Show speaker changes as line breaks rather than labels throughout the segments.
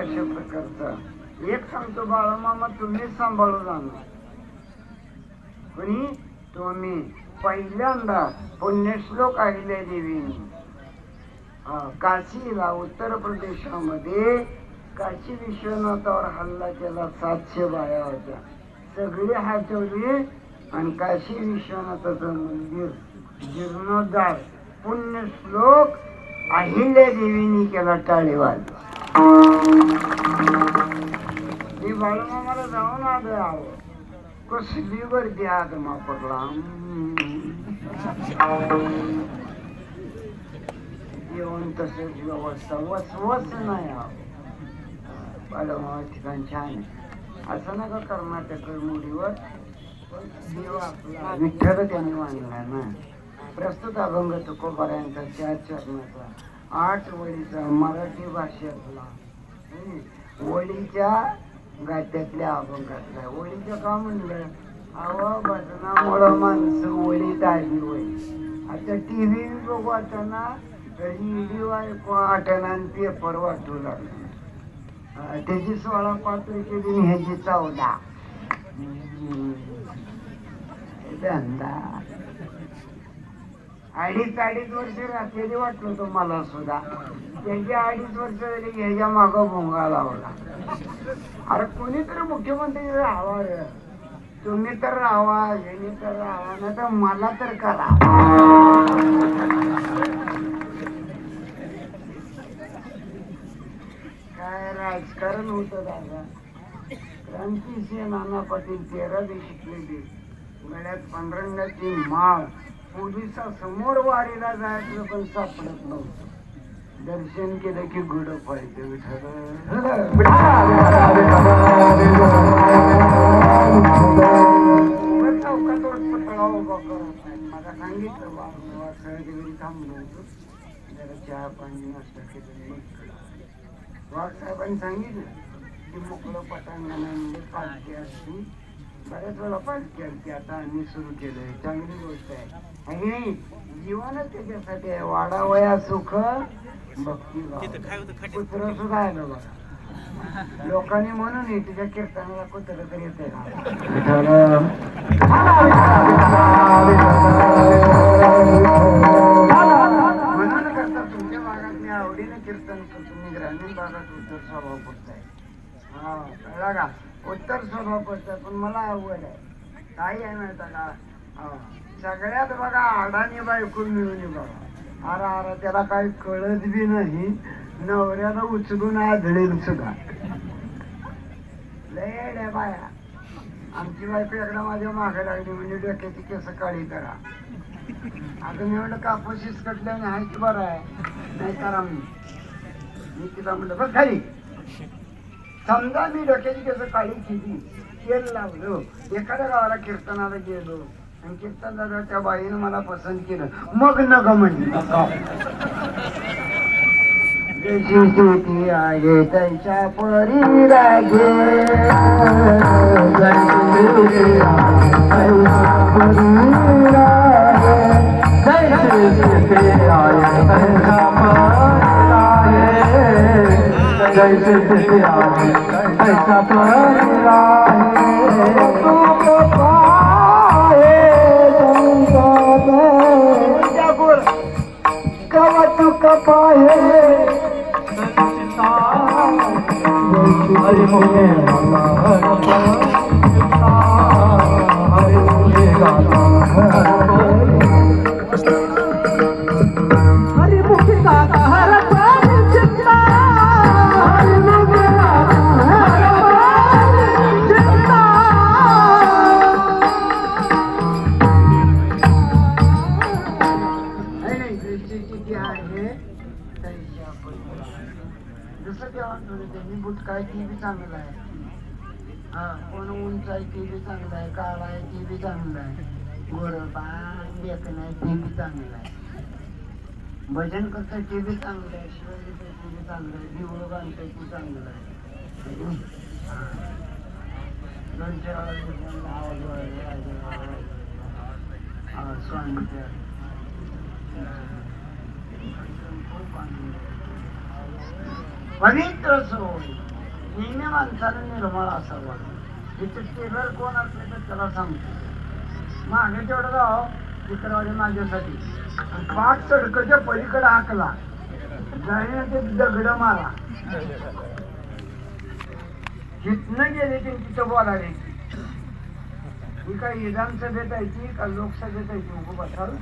अशा प्रकारचा एक सांगतो बाळमामा, तुम्हीच सांभाळून आणा. कोणी? तुम्ही. पहिल्यांदा पुण्यश्लोक अहिल्या देवीने काशीला, उत्तर प्रदेशामध्ये काशी विश्वनाथावर हल्ला केला. 700 बाया होत्या, सगळे हटवले आणि काशी विश्वनाथाचं मंदिर जीर्णोद्धार पुण्यश्लोक अहिल्या देवीने केला. टाळेवाल मी बाळूमामाला जाऊन आलो आहो. कसली गर्दी आदमा पडला. येऊन तसंच व्यवस्था वसवस नाही आहो. बाळूमामा ठिकाण छान आहे. असं नका कर्नाटक मुडीवर देव आपला विठ्ठल त्याने मानला ना. प्रस्तुत अभंग तुकोबारायांचा 4 चरणाचा 8 वळीचा मराठी भाषेतला वळीच्या गात्यातल्या अभंगातला. वळीचं का म्हणलं? अहो भजनामुळं माणसं वळीत आली होय. आता टीव्ही बघू वाटना, रेडिओ ऐकू वाटना आणि पेपर वाटू लागला. त्याची 16 पात्र केली, ह्याची 14. अडीच वर्ष रात्री वाटलं होतं मला सुद्धा. त्यांची 2.5 वर्ष झाली, ह्याच्या माग भोंगा लावला. अरे कोणीतरी मुख्यमंत्री राहावा रे. तुम्ही तर राहावा, ह्याने तर राहावा, नाही तर मला तर करा. काय राजकारण होतं दादा. क्रांतिसिंह नाना पाटील 13 शिकलेली, गळ्यात पांढरंगाची माळ, पोलिसासमोर वारीला जायचं पण सापडत नव्हतं. दर्शन केलं की गुड पाहिजे विठ्ठल. चौकातोड पुतळा उभा करत नाही. मला सांगितलं वाघसाहेब थांबलो होतो, जरा चहा पाणी नाश्ता केलं. वाघसाहेबांनी सांगितलं की मोकळं पटांगणामध्ये पालखी असते. बऱ्याच वेळा पालखी असते. आता आम्ही सुरू केलंय, चांगली गोष्ट आहे. आणि जीवनच त्याच्यासाठी आहे. वाडावया सुख भक्ती कुत्र सुद्धा आहे ना बघा. लोकांनी म्हणून तुझ्या कीर्तनाला कुत्र तर येते म्हणून करता. तुमच्या भागात मी आवडीने कीर्तन करतो. मी ग्रामीण भागात उत्तर स्वभाव करताय. हा कळला का? उत्तर स्वभाव करताय, पण मला आवड आहे. काही आहे माहिती का? सगळ्यात बघा आडाने बायको मिळून बघा. अरा त्याला काही कळत बी नाही. नवऱ्याला उचलून आधळेल सुद्धा. लय बाया. आमची बायको एकदा माझ्या मागे लागली, म्हणजे डोक्याची केस काळी करा. आता मी म्हणलं कापूस कटल्याने आहे की बरं आहे, नाही करा. मी तिला म्हणलं बघ खाली. समजा मी डोक्याची केस काळी केली, तेल लावलं, एखाद्या गावाला कीर्तनाला गेलो आणि कीर्तन झालं, त्या बाईनं मला पसंत केलं, मग नग म्हणली जशी आहे त्यांच्या परी रागे. काय ती बी चांगलं आहे. हा कोण उंच आहे ते बी चांगलं आहे, काळा आहे ते बी चांगलं आहे, गोरबान बेकन आहे ते बी चांगलं आहे, भजन करता ते बी चांगलं आहे, शिवाय ते बी चांगलं आहे, दिवळ बांधता ते चांगलं आहे. स्वामी पवित्र सोय नेहमी माणसानं निर्मळ असावा. तिथे टेलर कोण असले तर त्याला सांगतो मागे तेवढं जाव चित्रवाडी माझ्यासाठी पाच सडकच्या पलीकडे हाकला जाणे ते दगड मारा जिथनं गेले ते तिथं बोलावे. ही काय विधानसभेत यायची का लोकसभेत यायची उभं बसावं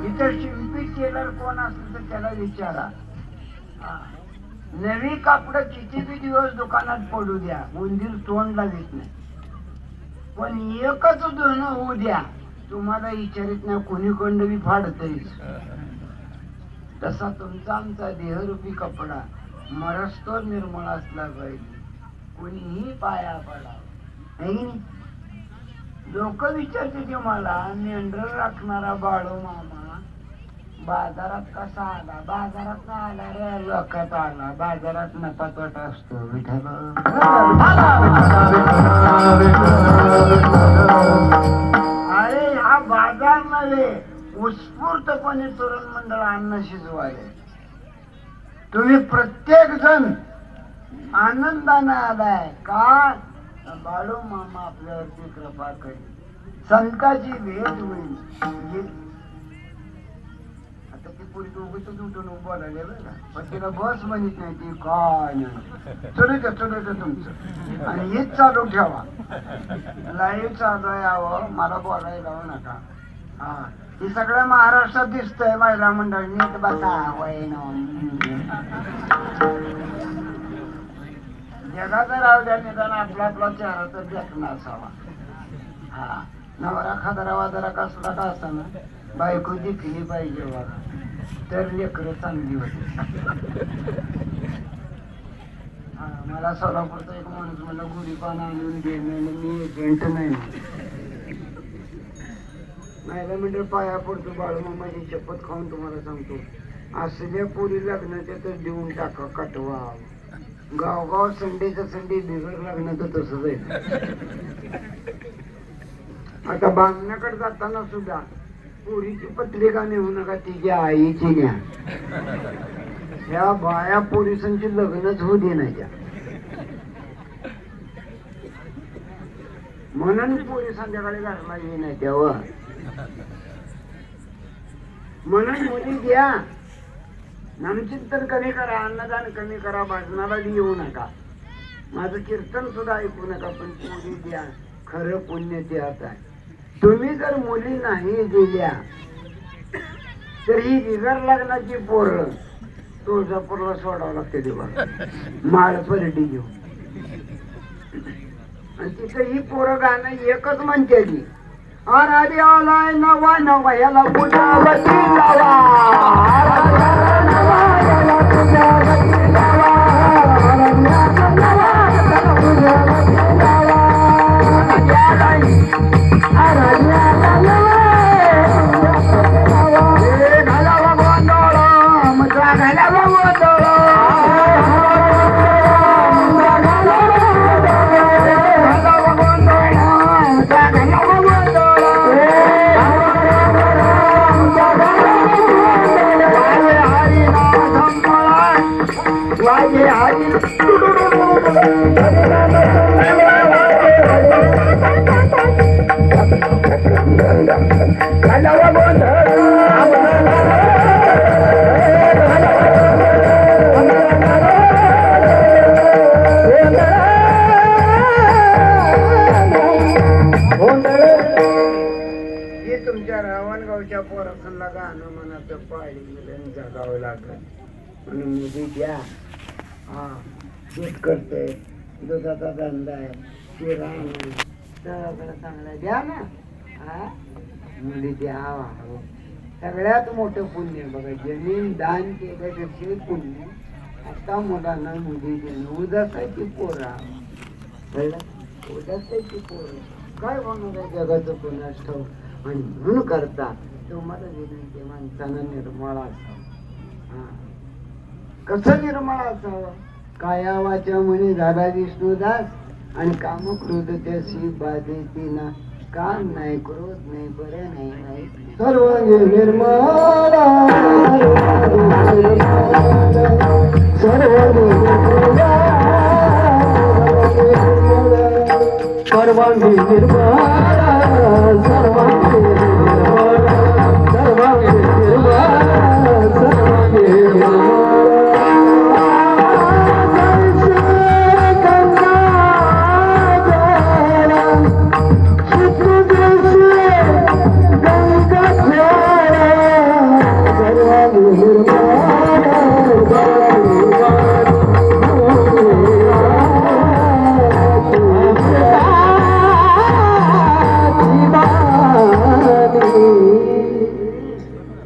इथं शिंपी टेलर कोण असलं तर त्याला विचारा. नवी कापड किती बी दिवस दुकानात पडू द्या उंदीर तोंड लावित नाही पण एकच धुणं होऊ द्या तुम्हाला विचारित नाही कोणीकडं बी फाडतच. तसा तुमचा आमचा देहरूपी कपडा मरस्तोर निर्मळ असला पाहिजे. कोणीही पाया पडावं. लोक विचारते की मला मेंढर राखणारा बाळू मामा बाजारात कसा आला. बाजारात ना आला रे लोकात आला. बाजारात नफा तोटा असतो. विठ्ठल अरे हा बाजार नव्हे उत्स्फूर्तपणे तरुण मंडळ अन्न शिजवाले. तुम्ही प्रत्येक जण आनंदाने आलाय का बाळू मामा आपल्यावरती कृपा करेल. संताची भेट होईल. आता ती पुरी दोघंच उठून बोलायला बघा पण तिला बस म्हणत नाही ती काय नाही चलू तुमचं आणि हेच चालू ठेवा. लाईव्ह चालू यावं मला बोलायला लावू नका. हा हे सगळ्या महाराष्ट्रात दिसतंय. महिला मंडळ नीट बसा जगाचा राव द्या निदान आपला आपला चेहरा तर देखणा असावा. हा नवरा खादरा वादरा कसला का असताना बायको दिखली पाहिजे बघा तर लेकरं चांगली होती. हा मला सोलापूरचा एक माणूस मला गुढीपान आणून दे मी एजंट नाही. महिला मंडळ पाया पडतो बाळूमामाची शपथ खाऊन तुम्हाला सांगतो असल्या पोरी लग्नाच्या तर देऊन टाका कटवा. गावगाव संडेचं संडे बिगर लग्नाचं तसंच आहे. आता बांगण्याकडे जाताना सुद्धा पोरीची पत्रिका नेऊ नका तिच्या आईची न्या. ह्या बाया पोलिसांची लग्नच होऊ दे नाही त्या म्हणून पोलीस संध्याकाळी घरला ये नाही तेव्हा म्हणून मुली द्या. नामचिंतन कमी करा अन्नदान कमी करा भाजनाला येऊ नका. माझं कीर्तन सुद्धा ऐकू नका पण मुली द्या. खरं पुण्य त्यात आहे. तुम्ही जर मुली नाही दिल्या तर ही बिगर लग्नाची पोरं तुळजापूरला सोडावं लागते तेव्हा माळपरडी घेऊन. आणि तिथं ही पोरं गाणं एकच म्हणते ती आराधी आलाय नवा नवा याला पुजावती लावा. तुमच्या रावणगावच्या पोरासनला गाणं म्हणाचं पाळी जगावं लागलं म्हणून मुली द्या. हा शेत करतोय दुधाचा धंदा आहे किराणा सगळं चांगला द्या ना. हा मुली द्या. सगळ्यात मोठं पुण्य बघा जमीन दान केल्यापेक्षा पुण्य आता मुलांना मुली देणं. उदासाची पोरा कळलं उदासाची पोरं काय होणार आहे जगाचं कोणास ठाऊक. आणि म्हणून करता तुम्हाला विनंती माणसानं निर्मळ असावं. हा कसं निर्मळ असावं. काया वाचा म्हणे झाला विष्णुदास आणि काम क्रोध त्याशी बाधेती ना काम नाही, क्रोध नाही, बरं नाही, वाईट नाही.
सर्वांगी निर्मला सर्वांगी निर्मला सर्वांगी निर्मला सर्वांगी निर्मला सर्वांगी निर्मला सर्वांगी निर्मला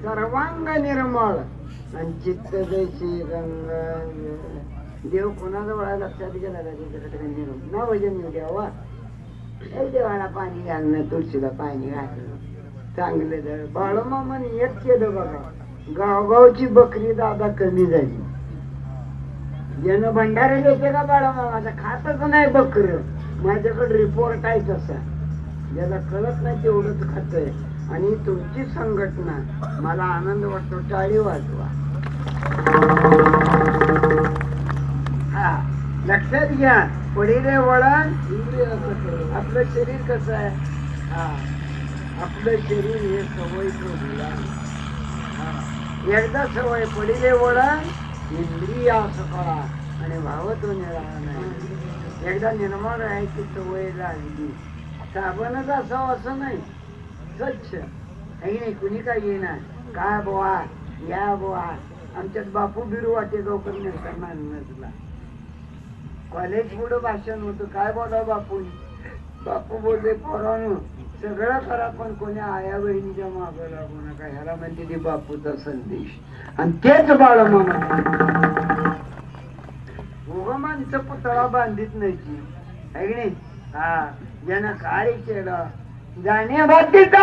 सर्वांग निर्मळ आणि चित्त जैसी गंगा. देव कोणाजवळ आहे लक्षात गेला ना वजन येऊ द्यावा. देवाला पाणी घालणं, तुळशीला पाणी घालणं चांगलं झालं. बाळूमामाने एक केलं बघा, गावगावची बकरी दादा कमी झाली. ज्यानं भंडारे देते का बाळूमामाचा खातच नाही बकर. माझ्याकडे रिपोर्ट आहे तसा. ज्याला कळत नाही तेवढंच खातंय. आणि तुमची संघटना मला आनंद वाटतो. टाळी वाजवा. हा, लक्षात घ्या. पडिले वळण आपलं शरीर कसं आहे. हा, आपलं शरीर हे सवयीचं गुलाम. एकदा सवय पडिले वळण इंद्रिय असं कळा आणि भावतो निळा नाही. एकदा निर्मळ राहायची सवय लागली. साबणच असावं असं नाही, स्वच्छ काही नाही. कुणी काय येणार काय बोवा या बोवा. आमच्यात बापू बिरू वाटे लवकर नसला. कॉलेज पुढं भाषण होतं. काय बोला बापू. बापू बोलले पोरांनो सगळं करा पण कोणी आया बहिणीच्या मागं लागू नका. ह्याला म्हणते ती बापूचा संदेश. आणि तेच बाळमामा उगा माणसं पुतळा बांधित नाही आहे की नाही. हा, ज्यानं काय केलं जाणे बातीचा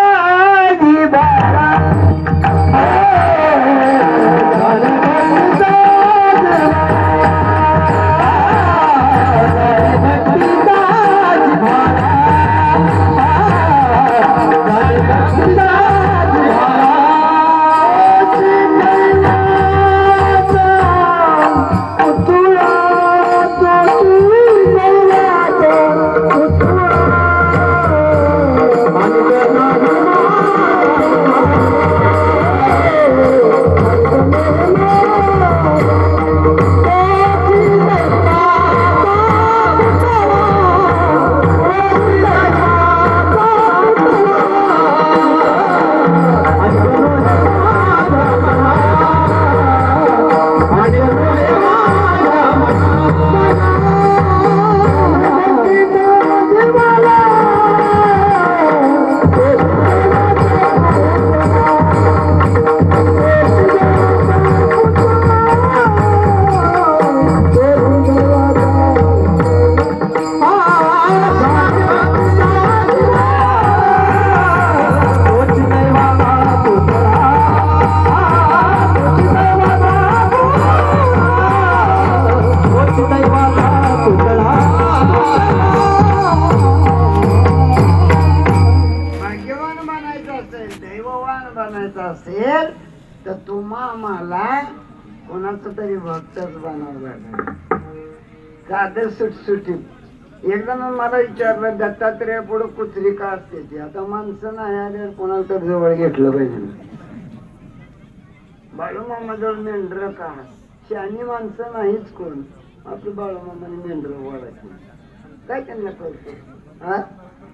असेल तर तुम्हा मला कोणाचं तरी भक्तच बनावं लागेल. साधं सुटसुटीत. एकदा मला विचारलं दत्तात्रेय पुढे कुत्री का असते ती. आता माणसं नाही आल्यावर कोणाला तर जवळ घेतलं पाहिजे. बाळूमामा जवळ मेंढर का शानी माणसं नाहीच कोण. आपलं बाळूमामाने मेंढर वाढायचं काय त्यांना कळतं. हा,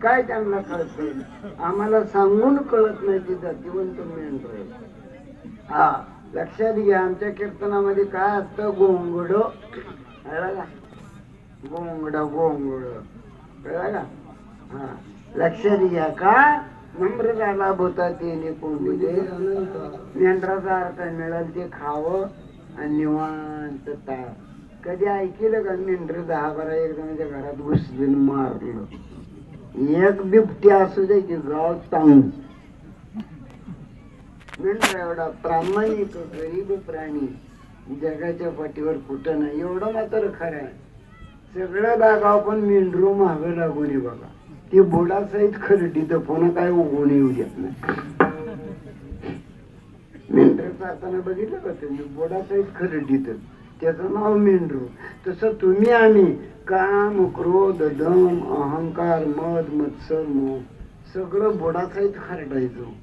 काय त्यांना कळतं. आम्हाला सांगून कळत नाही ती जातीवंत मेंढर. हा, लक्षात घ्या. आमच्या कीर्तनामध्ये काय असतं गोंगड का गोंगड गोंगड कळलं का. हा, लक्षात घ्या. का नम्र झाला भूता ते कोंडीले. मेंढराचा अर्थ मिळेल ते खावं आणि निवांत तार. कधी ऐकलं का मेंढर 10-12 एकदम घरात घुसली मारलं. एक बिबटी असू दे की गाव चांगलं. मेंढरा एवढा प्रामाणिक गरीब प्राणी जगाच्या पाठीवर कुठं नाही. एवढं मात्र खरं आहे. सगळं लागाव पण मेंढरू मागं लागून बघा. ती बोडासहित खरडी तर पुन्हा काय उगवून येऊ देत नाही. मेंढर चालताना बघितलं का तुम्ही? बोडासहित खरडी तर त्याचं नाव मेंढरू. तसं तुम्ही आम्ही काम, क्रोध, दम, अहंकार, मद, मत्सर, मोह सगळं बोडासहित खरडायचो.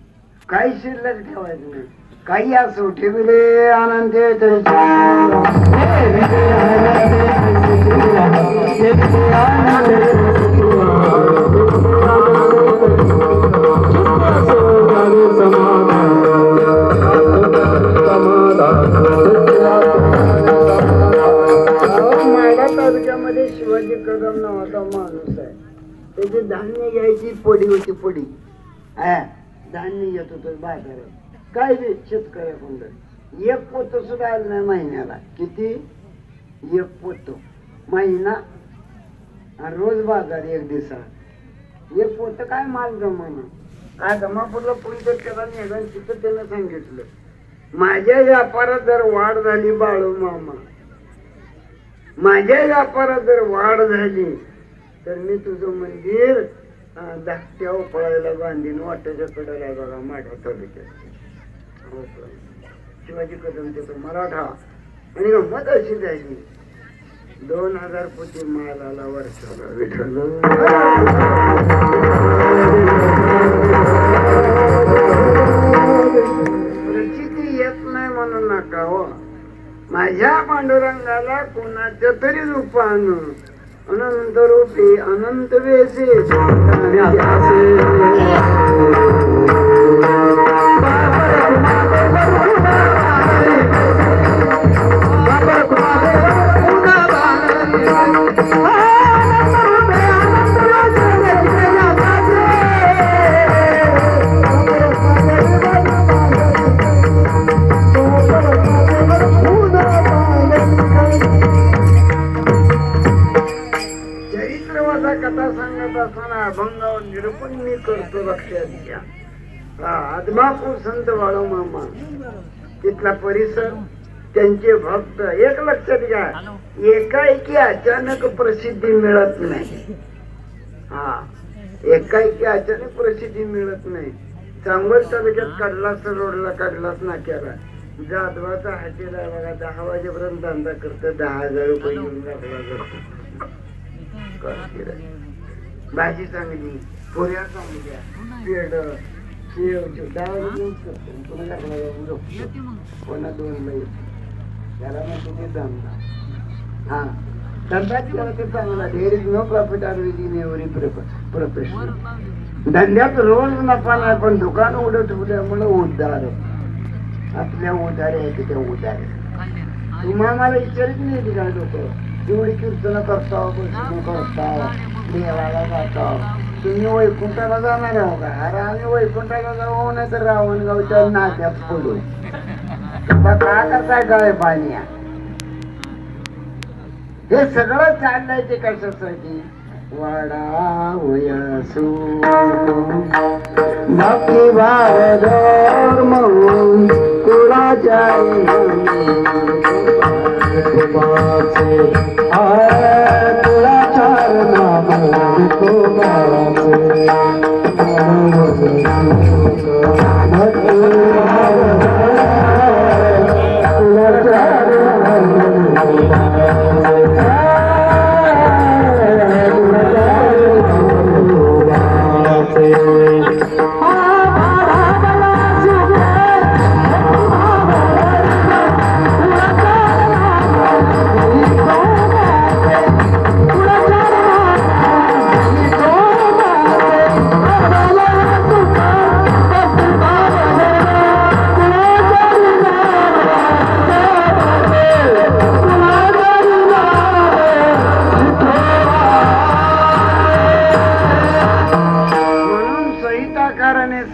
काही शिल्लक ठेवायचं नाही. काही असो ठेवले आनंद माडा तालुक्यामध्ये शिवाजी कदम नावाचा माणूस आहे. त्याची धान्य घ्यायची पडी होती. पडी धान्य घेत होतो बाजारात. काय रे शेतकऱ्याकडून एक पोत सुद्धा आलं नाही महिन्याला. किती? एक पोत महिना. आणि रोज बाजार एक दिवसात. एक पोत काय माल जमाना. काय जमापूरला पुढे त्याला निघाल तिथं त्यानं सांगितलं, माझ्या व्यापारात जर वाढ झाली बाळू मामा, माझ्या व्यापारात जर वाढ झाली तर मी तुझं मंदिर धाकट्या उपळायला बांधीन. वाट्याच्या कडेला बघा माढा तालुक्यात. शिवाजी कदम त्याचा मराठा. आणि गंमत अशी झाली, 2000 पोती माल आला वर्षाला. विठ्ठल प्रचिती येत नाही म्हणू नका हो. माझ्या पांडुरंगाला कोणाच्या तरी रूपानं अनंत रूपी अनंत वेसे कथा सांगत असताना अभंगावर निरूपण मी करतो. लक्षात घ्या. आदमापूर संत बाळू मामा तिथला परिसर, त्यांचे भक्त. एक लक्षात घ्या, एकाएकी अचानक प्रसिद्धी मिळत नाही. एकाएकी अचानक प्रसिद्धी मिळत नाही. चांगोल तालुक्यात कडलास रोडला, कडलास नाक्याला जाधवाचा हॉटेल आहे बघा. 10 वाजेपर्यंत धंदा करतो. 10,000 रुपये घेऊन दाखला करतो. भाजी चांगली, पुऱ्या चांगल्या, पेड, शेव, कोणा 2 लई त्याला म्हणजे धंदा. धंदा केला तर चांगला. There is no profit always in every profession. धंद्यात रोज नफा नाही, पण दुकान उडत ठेवल्यामुळे उधार. आपल्या उधारे आहे त्या उधारे. तुम्हाला मला विचारित नाही काय लोक एवढी कीर्तन करता, भजन करता, देवाला जाता. तुम्ही वैकुंठाला जाणार आहो का? अरे आम्ही वैकुंठाला जाऊ नाही तर रावणगावच्या नात्यात पडू. काय करताय गळे पाणी? हे सगळं चाललंय ते कशासाठी? वाडा वयसू भक्ती भावदर म्हणून कुळाच्या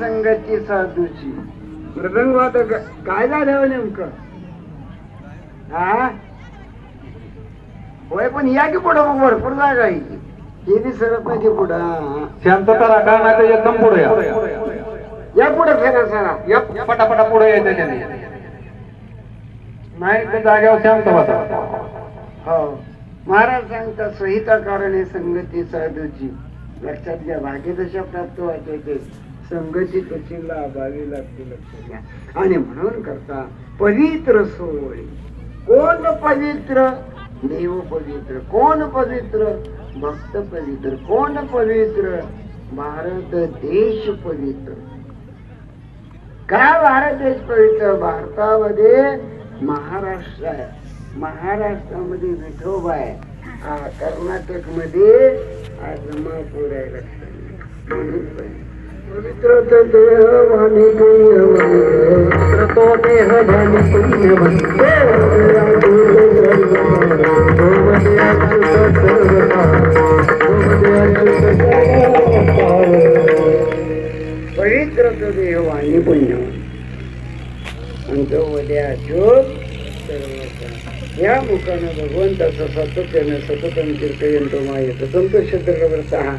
संगती साधूची. मृदंग वादक काय झालं नेमकं? होय, पण या की पुढं मग भरपूर जागा आहे. हे बी सरत नाही की पुढं.
शांतता राखा नाही तर एकदम पुढे
या पुढे फेरा सरा.
या पटापटा पुढे यायचं त्याने. नाही तर जाग्यावर शांत बसा.
हो, महाराज सांगता संहिता कारणे संगती साधूची. लक्षात घ्या. बाकी तशा प्राप्त व्हायचे संगती तशी लाभावी लागते. लक्षात घ्या. आणि म्हणून करता पवित्र सोहळे. कोण पवित्र? देव पवित्र. कोण पवित्र? भक्त पवित्र. कोण पवित्र? भारत देश पवित्र. का भारत देश पवित्र? भारतामध्ये महाराष्ट्र आहे, महाराष्ट्रामध्ये विठोबा आहे, कर्नाटक मध्ये आजमापूर आहे. लक्षात पवित्र तो देह वाणी पुण्य तो देह वाणी पुण्य पवित्र तो देह वाणी पुण्य आणि तो उद्या जोग या मुखानं भगवंताचं सातत्यानं सततं कीर्तयंतो मायेत संतोष शब्दप्रवृत्तः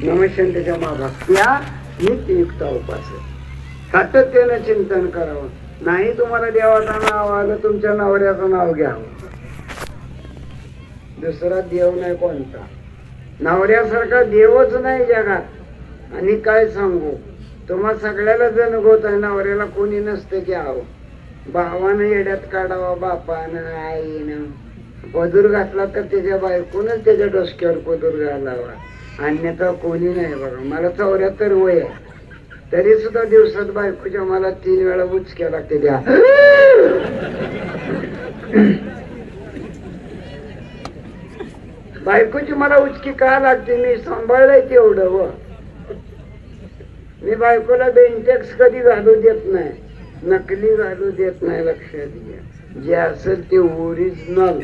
नमस्यंतेच्या भक्त्या नित्ययुक्त उपास. सातत्यानं चिंतन करावं. नाही तुम्हाला देवाचं नाव आलं, तुमच्या नवऱ्याचं नाव घ्यावं. दुसरा देव नाही कोणता. नवऱ्यासारखा देवच नाही जगात. आणि काय सांगू, तुम्हा सगळ्याला जनगोत आहे, नवऱ्याला कोणी नसतं की आहो. भावानं येड्यात काढावा, बापानं आईनं. पदूर घातला तर त्याच्या बायकोनच त्याच्या डोसक्यावर पदूर घालावा, अन्यथा कोणी नाही. बघा मला 74 वय आहे, तरी सुद्धा दिवसात बायकोच्या मला 3 वेळा उचक्या लागते. द्या बायकोची मला उचकी का लागते? मी सांभाळलंय तेवढं. व मी बायकोला बेंटेक्स कधी घालू देत नाही, नकली घालू देत नाही. लक्षात घ्या. जे असेल ते ओरिजिनल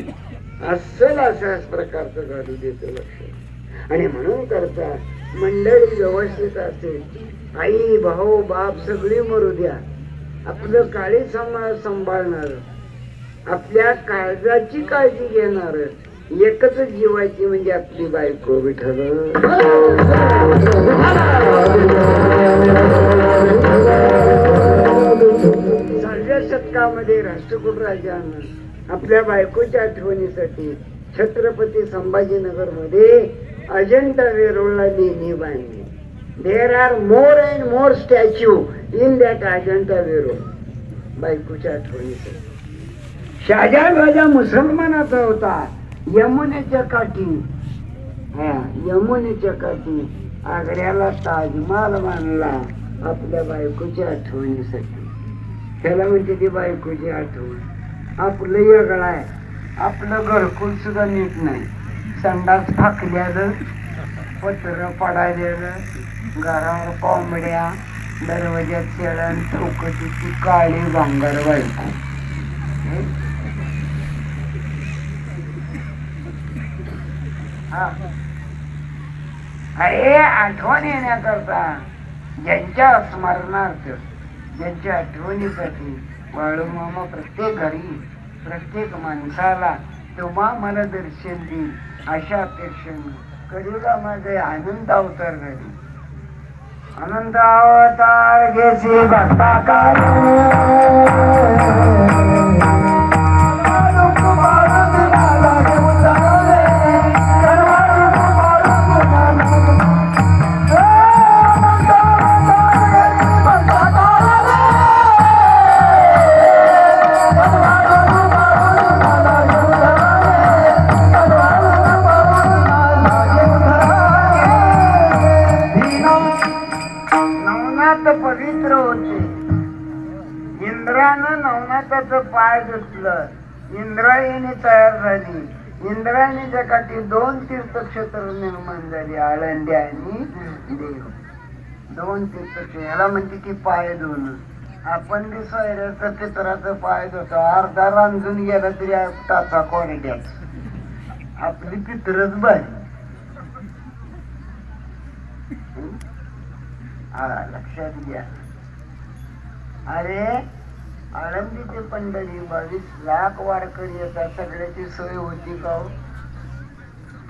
असेल अशाच प्रकारचं घालू देतो. लक्षात. आणि म्हणून करता मंडळी व्यवस्थित असेल, आई भाऊ बाप सगळी मरू द्या, आपलं काळी सांभाळणार, आपल्या काळजाची काळजी घेणार एकच जीवाची म्हणजे आपली बायको विठ्ठल. सातव्या शतकामध्ये राष्ट्रकूट राजानं आपल्या बायकोच्या आठवणीसाठी छत्रपती संभाजीनगर मध्ये अजंठा वेरूळला लेणी बांधली. There are more and more statue in that Ajanta Verul बायकोच्या आठवणीसाठी. शहाजहान राजा मुसलमानाचा होता. यमुनेच्या काठी, यमुनेच्या काठी आग्र्याला ताजमहाल बांधला आपल्या बायकोच्या आठवणीसाठी. त्याला म्हणते ती बायकोची आठवण. आपलं वेगळं आहे, आपलं घरकुल सुद्धा नीट नाही. संडास फाकल्यानं, पत्र पडायलेलं, घरावर कोंबड्या, दरवाज्यात शेळण, चौकटीची काळी भांगर बायको. अरे आठवण येण्याकरता, ज्यांच्या स्मरणार्थ, ज्यांच्या आठवणीसाठी बाळूमामा प्रत्येक घरी, प्रत्येक माणसाला तेव्हा मला दर्शन देईल अशा अपेक्षेने कधीला माझे आनंद अवतार झाले. अनंत अवतार घेसी भक्ता पवित्र होते. इंद्रानं नवनाथाचं पाय धुतलं, इंद्रायणी तयार झाली. इंद्रायणीच्या काठी 2 तीर्थक्षेत्र निर्माण झाली, आळंदी आणि देव. 2 तीर्थक्षेत्र. याला म्हणते की पाय धुणं. आपण बी सोयऱ्याचं पितराचं पाय धुतो, अर्धा रांजून गेला तरी टाचा कोरड्यात. आपली पितरच बाई. लक्षात घ्या. अरे आळंदी ते पंढरी 22 लाख वारकरी येतात. सगळ्याची सोय होती का?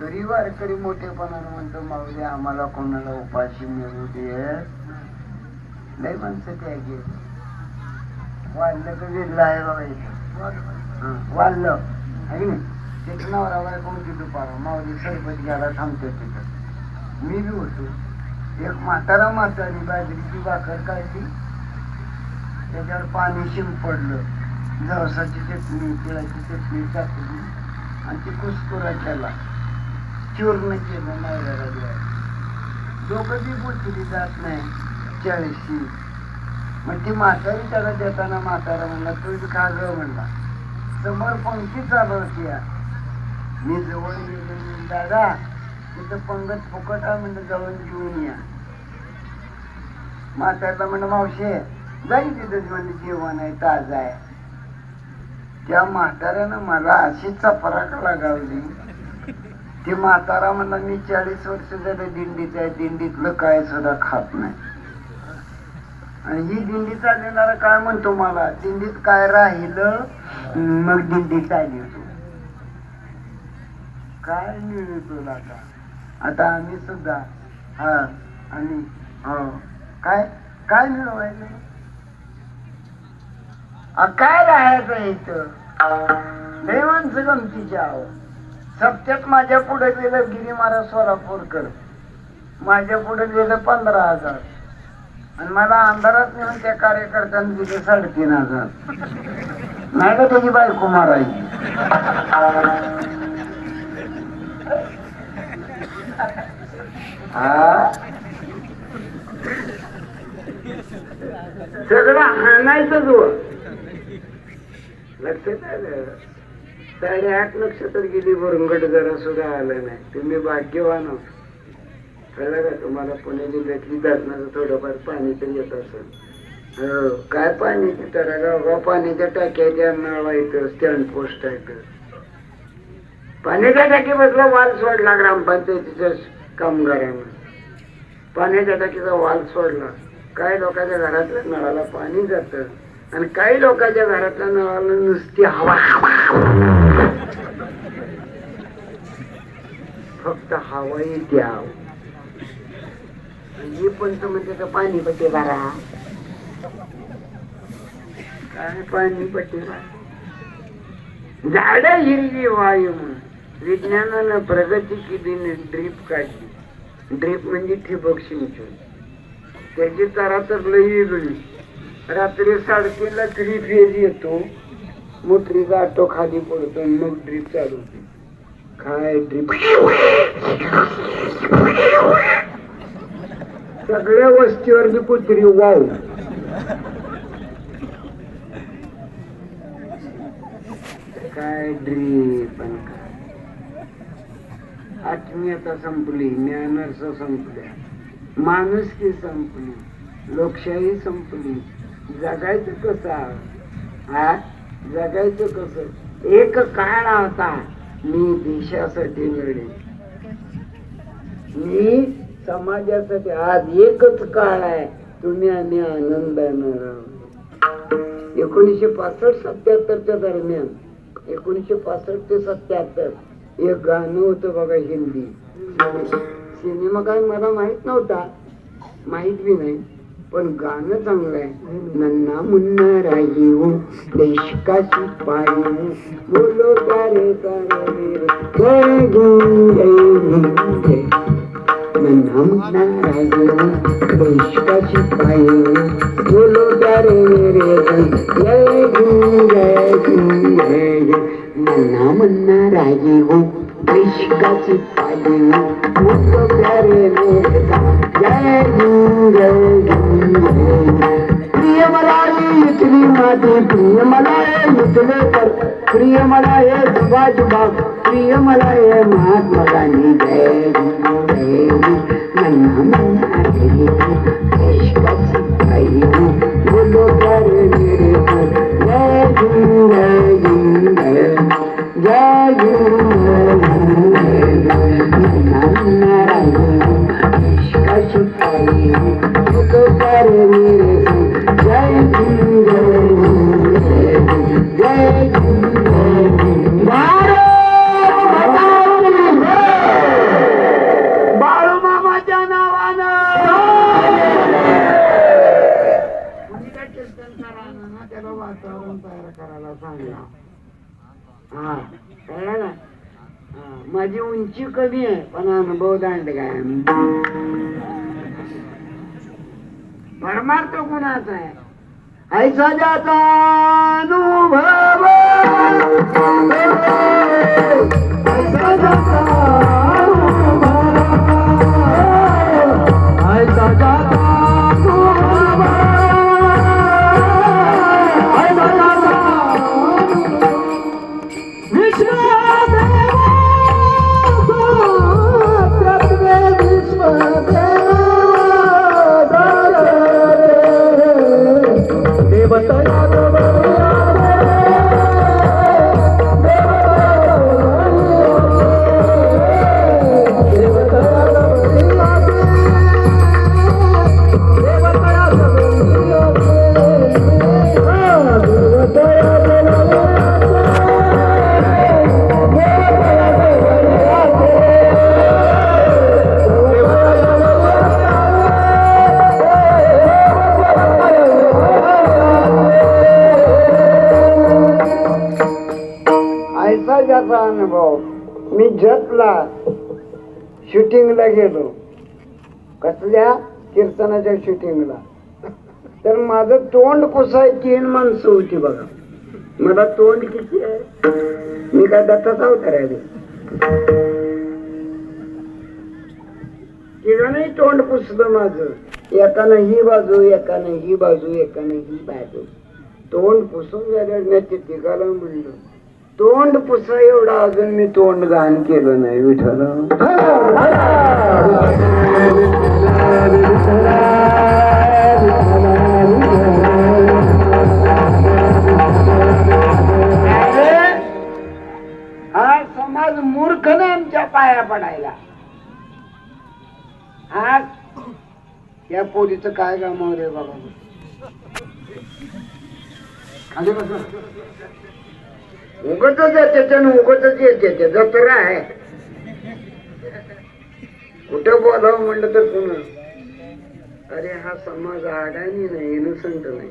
तरी वारकरी मोठेपणाने म्हणतो माऊली आम्हाला कोणाला उपाशी मिळू दे. लय माणसं त्या गे वाढलं तर वेगळं आहे बघा. इथं वाढलं आहे ना, तिथं नवरा बायको तिथं पारा माऊली सरबत घ्यायला थांबतो तिथं. मी बी होतो. एक म्हातारा म्हातारी बाजरीची भाकर काढली, त्याच्यावर पाणी शिंपडलं, जवसाची चटणी तिळाची चटणी टाकली आणि ती कुस्कुरा केला, चूर्ण केलं नवऱ्याला द्यायला. दोघं बी बोलली जात नाही 40. मग ती म्हातारी त्याला देताना म्हातारा म्हणला, तू बी खा ग म्हणला. समोर पंक्ती चालू होती. मी जवळ गेलो, दादा तिथं पंगत फुकट आहे म्हणजे जाऊन घेऊन या. म्हातारला म्हणलं, मावशे जाईल तिथं म्हणजे जेवण आहे, ताजं आहे. त्या म्हाताऱ्यानं मला अशी चपराक लगावली. ती म्हातारा म्हणला, मी 40 वर्ष झालं दिंडीत आहे, दिंडीतलं काय सुद्धा खात नाही. आणि ही दिंडी चालवणारा काय म्हणतो मला, दिंडीत काय राहिलं मग दिंडी चालवतो. काय मिळतो आता. आता आम्ही सुद्धा हा आणि हो काय काय मिळवायचं, काय राहायचं इथं. देवांचं गमतीच्या आहो. सप्त्यात माझ्या पुढे गेलं गिरी महाराज सोलापूरकर, माझ्या पुढे गेलं 15,000 आणि मला अंधारात नेऊन त्या कार्यकर्त्यांनी दिले 3,500. नाही का त्याची बायको मारायची. सगळं आणायचंच व लक्षात आलं. 8.5 लक्ष तर गेली, भरुंगट जरा सुद्धा आलं नाही. तुम्ही भाग्यवान हो. कळलं का तुम्हाला. पुणे जिल्ह्यातली धरणाचं थोडंफार पाणी तर येत असेल. हो काय पाणी तर गाव पाण्याच्या टाक्याच्या नळा येतं, स्टँड पोस्ट आहे. पाण्याच्या टाकी बसला वाल सोडला ग्रामपंचायतीच्या कामगारांना. पाण्याच्या टाकीचा वाल सोडला. काही लोकांच्या घरातल्या नळाला पाणी जात आणि काही लोकांच्या घरातल्या नळाला नुसती हवा, फक्त हवा येते. हे पण म्हणजे पाणी पट्टी भरा, काय पाणी पट्टी भरा. झाड हिरवी वायू म्हणून विज्ञानानं प्रगती केली. ड्रीप काढली. ड्रीप म्हणजे ठिबक सिंचन. त्याची तारा तर लई वेगळी. रात्री 3:30ला 3 फेज येतो, मोटरीचा आटो खाली पडतो, मग ड्रीप चालू होते. काय ड्रीप. सगळ्या वस्तीवर बी कुत्री वाव. काय ड्रीप. आत्मीयता संपली, ज्ञानर्स संपल्या, माणुसकी संपली, लोकशाही संपली. जगायचं कसं. जगायचं कसं. एक काळ होता मी देशासाठी लढे, मी समाजासाठी. आज एकच काळ आहे तुम्ही आणि आनंदानं राहा. 1965-77 दरम्यान 1965 ते 77 एक गाणं होतं बघा, हिंदी सिनेमा. काय मला माहित नव्हता, माहित बी नाही, पण गाणं चांगलं आहे. नन्ना मुन्ना राही हूँ देश का सिपाही हूँ, बोलो प्यारे प्यारे जय जय. नन्ना मुन्ना राही हूँ देश का सिपाही हूँ, बोलो प्यारे मेरे जय जय जय. नन्ना मुन्ना राही हूँ देश का सिपाही हूँ, बोलो प्यारे मेरे जय जय. प्रिय मला इथली माती, प्रिय मला इथले पर, प्रिय मला हे सुभाष बाग, प्रिय मला हे महात्मा गांधी. जय जय. नन्ना मुन्ना राही हूँ देश का सिपाही हूँ, बोलो प्यारे मेरे जय जय जय जय जय. नन्ना मुन्ना राही हूँ देश का सिपाही हूँ, बोलो प्यारे मेरे जय जय जय जय. बाळू मामाच्या नावानं कीर्तन करा ना, त्याला वातावरण तयार करायला सांगा. हा कळलं ना. माझी उंची कमी आहे पण अनुभव दांड काय परमार्थ गुणाचा आहे ऐसा जाता अनुभव ऐसा जाता ऐसा जाता ऐसा जाता अनुभव मी जतला शूटिंगला गेलो कसल्या कीर्तनाच्या शूटिंगला तर माझं तोंड पुसाय 3 माणसं होती बघा मला तोंड किती आहे मी काय दत्ताचा अवतार आहे तिघांनाही तोंड पुसलं माझं एकानं ही बाजू एकानं ही बाजू एकानं ही बाजू तोंड पुसून झालं मी तिघाला म्हणलं तोंड पुसा एवढा अजून मी तोंड घाण केलं नाही विठ्ठल हा समाज मूर्ख ना आमच्या पाया पडायला हा या पोरीचं काय काम रे बाबा उगतच येते उगतच येते जत्रा आहे कुठं बोलावं म्हणलं तर पुन्हा अरे हा समाज अडाणी नाही इनोसंट नाही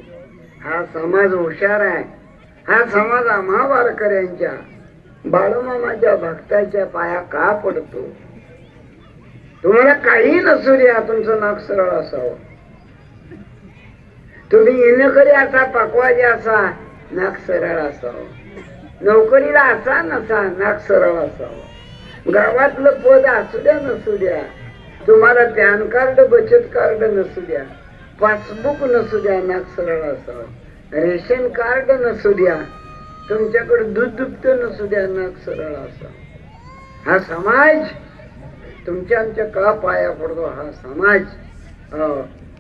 हा समाज हुशार आहे हा समाज आम्हा वारकऱ्यांच्या बाळूमामाच्या भक्ताच्या पाया का पडतो तुम्हाला काही नसू द्या तुमचं नाक सरळ असावं तुम्ही येणेकरी असा पकवाजी असा नाक सरळ असावं नोकरीला असा नसा नाक सरळ असावं गावातलं पद असू द्या नसू द्या तुम्हाला पॅन कार्ड बचत कार्ड नसू द्या पासबुक नसू द्या नाक सरळ असावं रेशन कार्ड नसू द्या तुमच्याकडे दूध दुभत नसू द्या नाक सरळ असावं हा समाज तुमच्या आमच्या का पाया पडतो हा समाज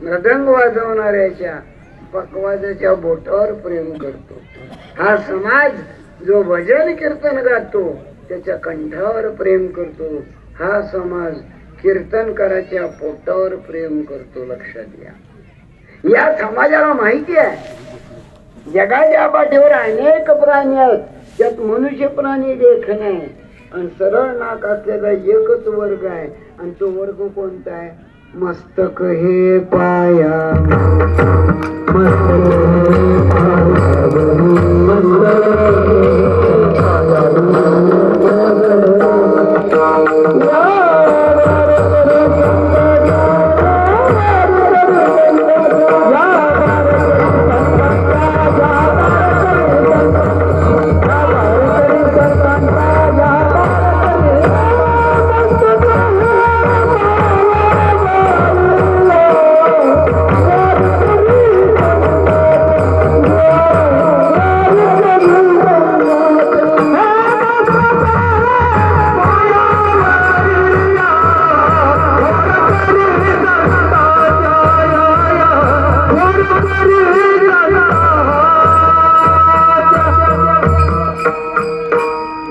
मृदंग वाजवणाऱ्याच्या पकवाजाच्या बोटावर प्रेम करतो हा समाज जो भजन कीर्तन गातो त्याच्या कंठावर प्रेम करतो हा समाज कीर्तनकाराच्या पोटावर प्रेम करतो लक्षात घ्या या समाजाला माहिती आहे जगाच्या पाठीवर अनेक प्राणी आहेत त्यात मनुष्य प्राणी देख नाही आणि सरळ नाक असलेला एकच वर्ग आहे आणि तो वर्ग कोणता आहे मस्तक हे पाया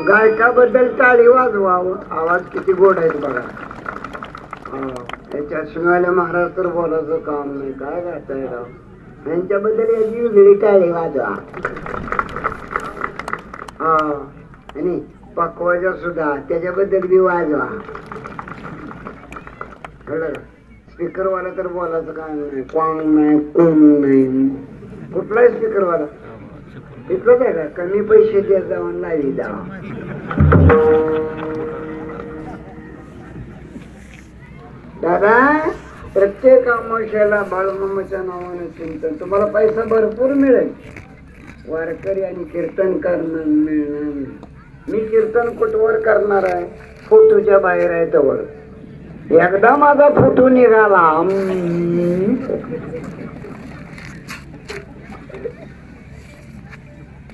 गायकाबद्दल टाळी वाजवावं आवाज किती गोड आहेत बघा त्याच्या शिवाय महाराज तर बोलायचं काम नाही काय गाताय राव यांच्याबद्दल याची वेगळी टाळी वाजवा आणि पकवाजा सुद्धा त्याच्याबद्दल बी वाजवा कळलं स्पीकरवाला तर बोलायचं काम नाही क्वांग नाही कोंग नाही कुठलाही स्पीकरवाला तिथलंच आहे का कमी पैसे द्या जाऊन लावी द्या दादा प्रत्येक अमावस्याला बाळमामाच्या नावाने चिंतन तुम्हाला पैसा भरपूर मिळेल. वारकरी आणि कीर्तनकार मिळणार नाही. मी कीर्तन कुठवर करणार आहे? फोटोच्या बाहेर आहे तवर. एकदा माझा फोटो निघाला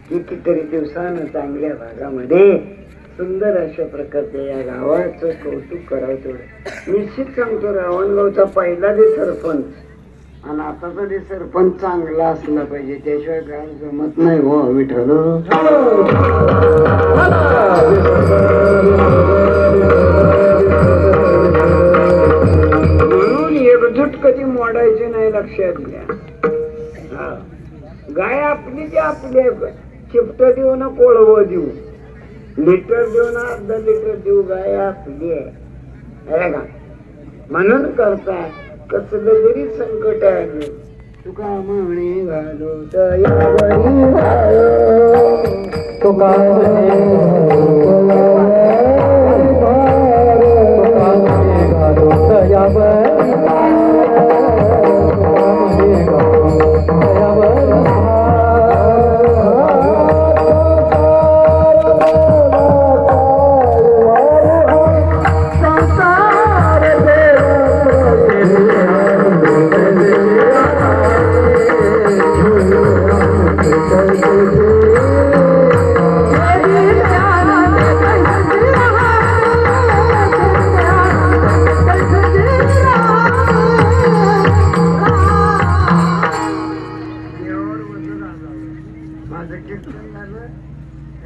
कितीतरी दिवसानं चांगल्या भागामध्ये सुंदर अशा प्रकारच्या या गावाचं कौतुक करावं तेवढं. निश्चित सांगतो रावणगावचा पहिला जे सरपंच आणि आताचा जे सरपंच चांगला असला पाहिजे, त्याशिवाय गाव जमत नाही हो विठ्ठल. म्हणून एकजूट कधी मोडायची नाही, लक्षात घ्या. गाय आपली जी आपली चिपट देऊ ना कोळव देऊ, लिटर देऊ ना अर्धा लिटर देऊ, गाय आपली आहे का. म्हणून करता कसलं जरी संकट आलं तुका म्हणे घालो तयावरी तुका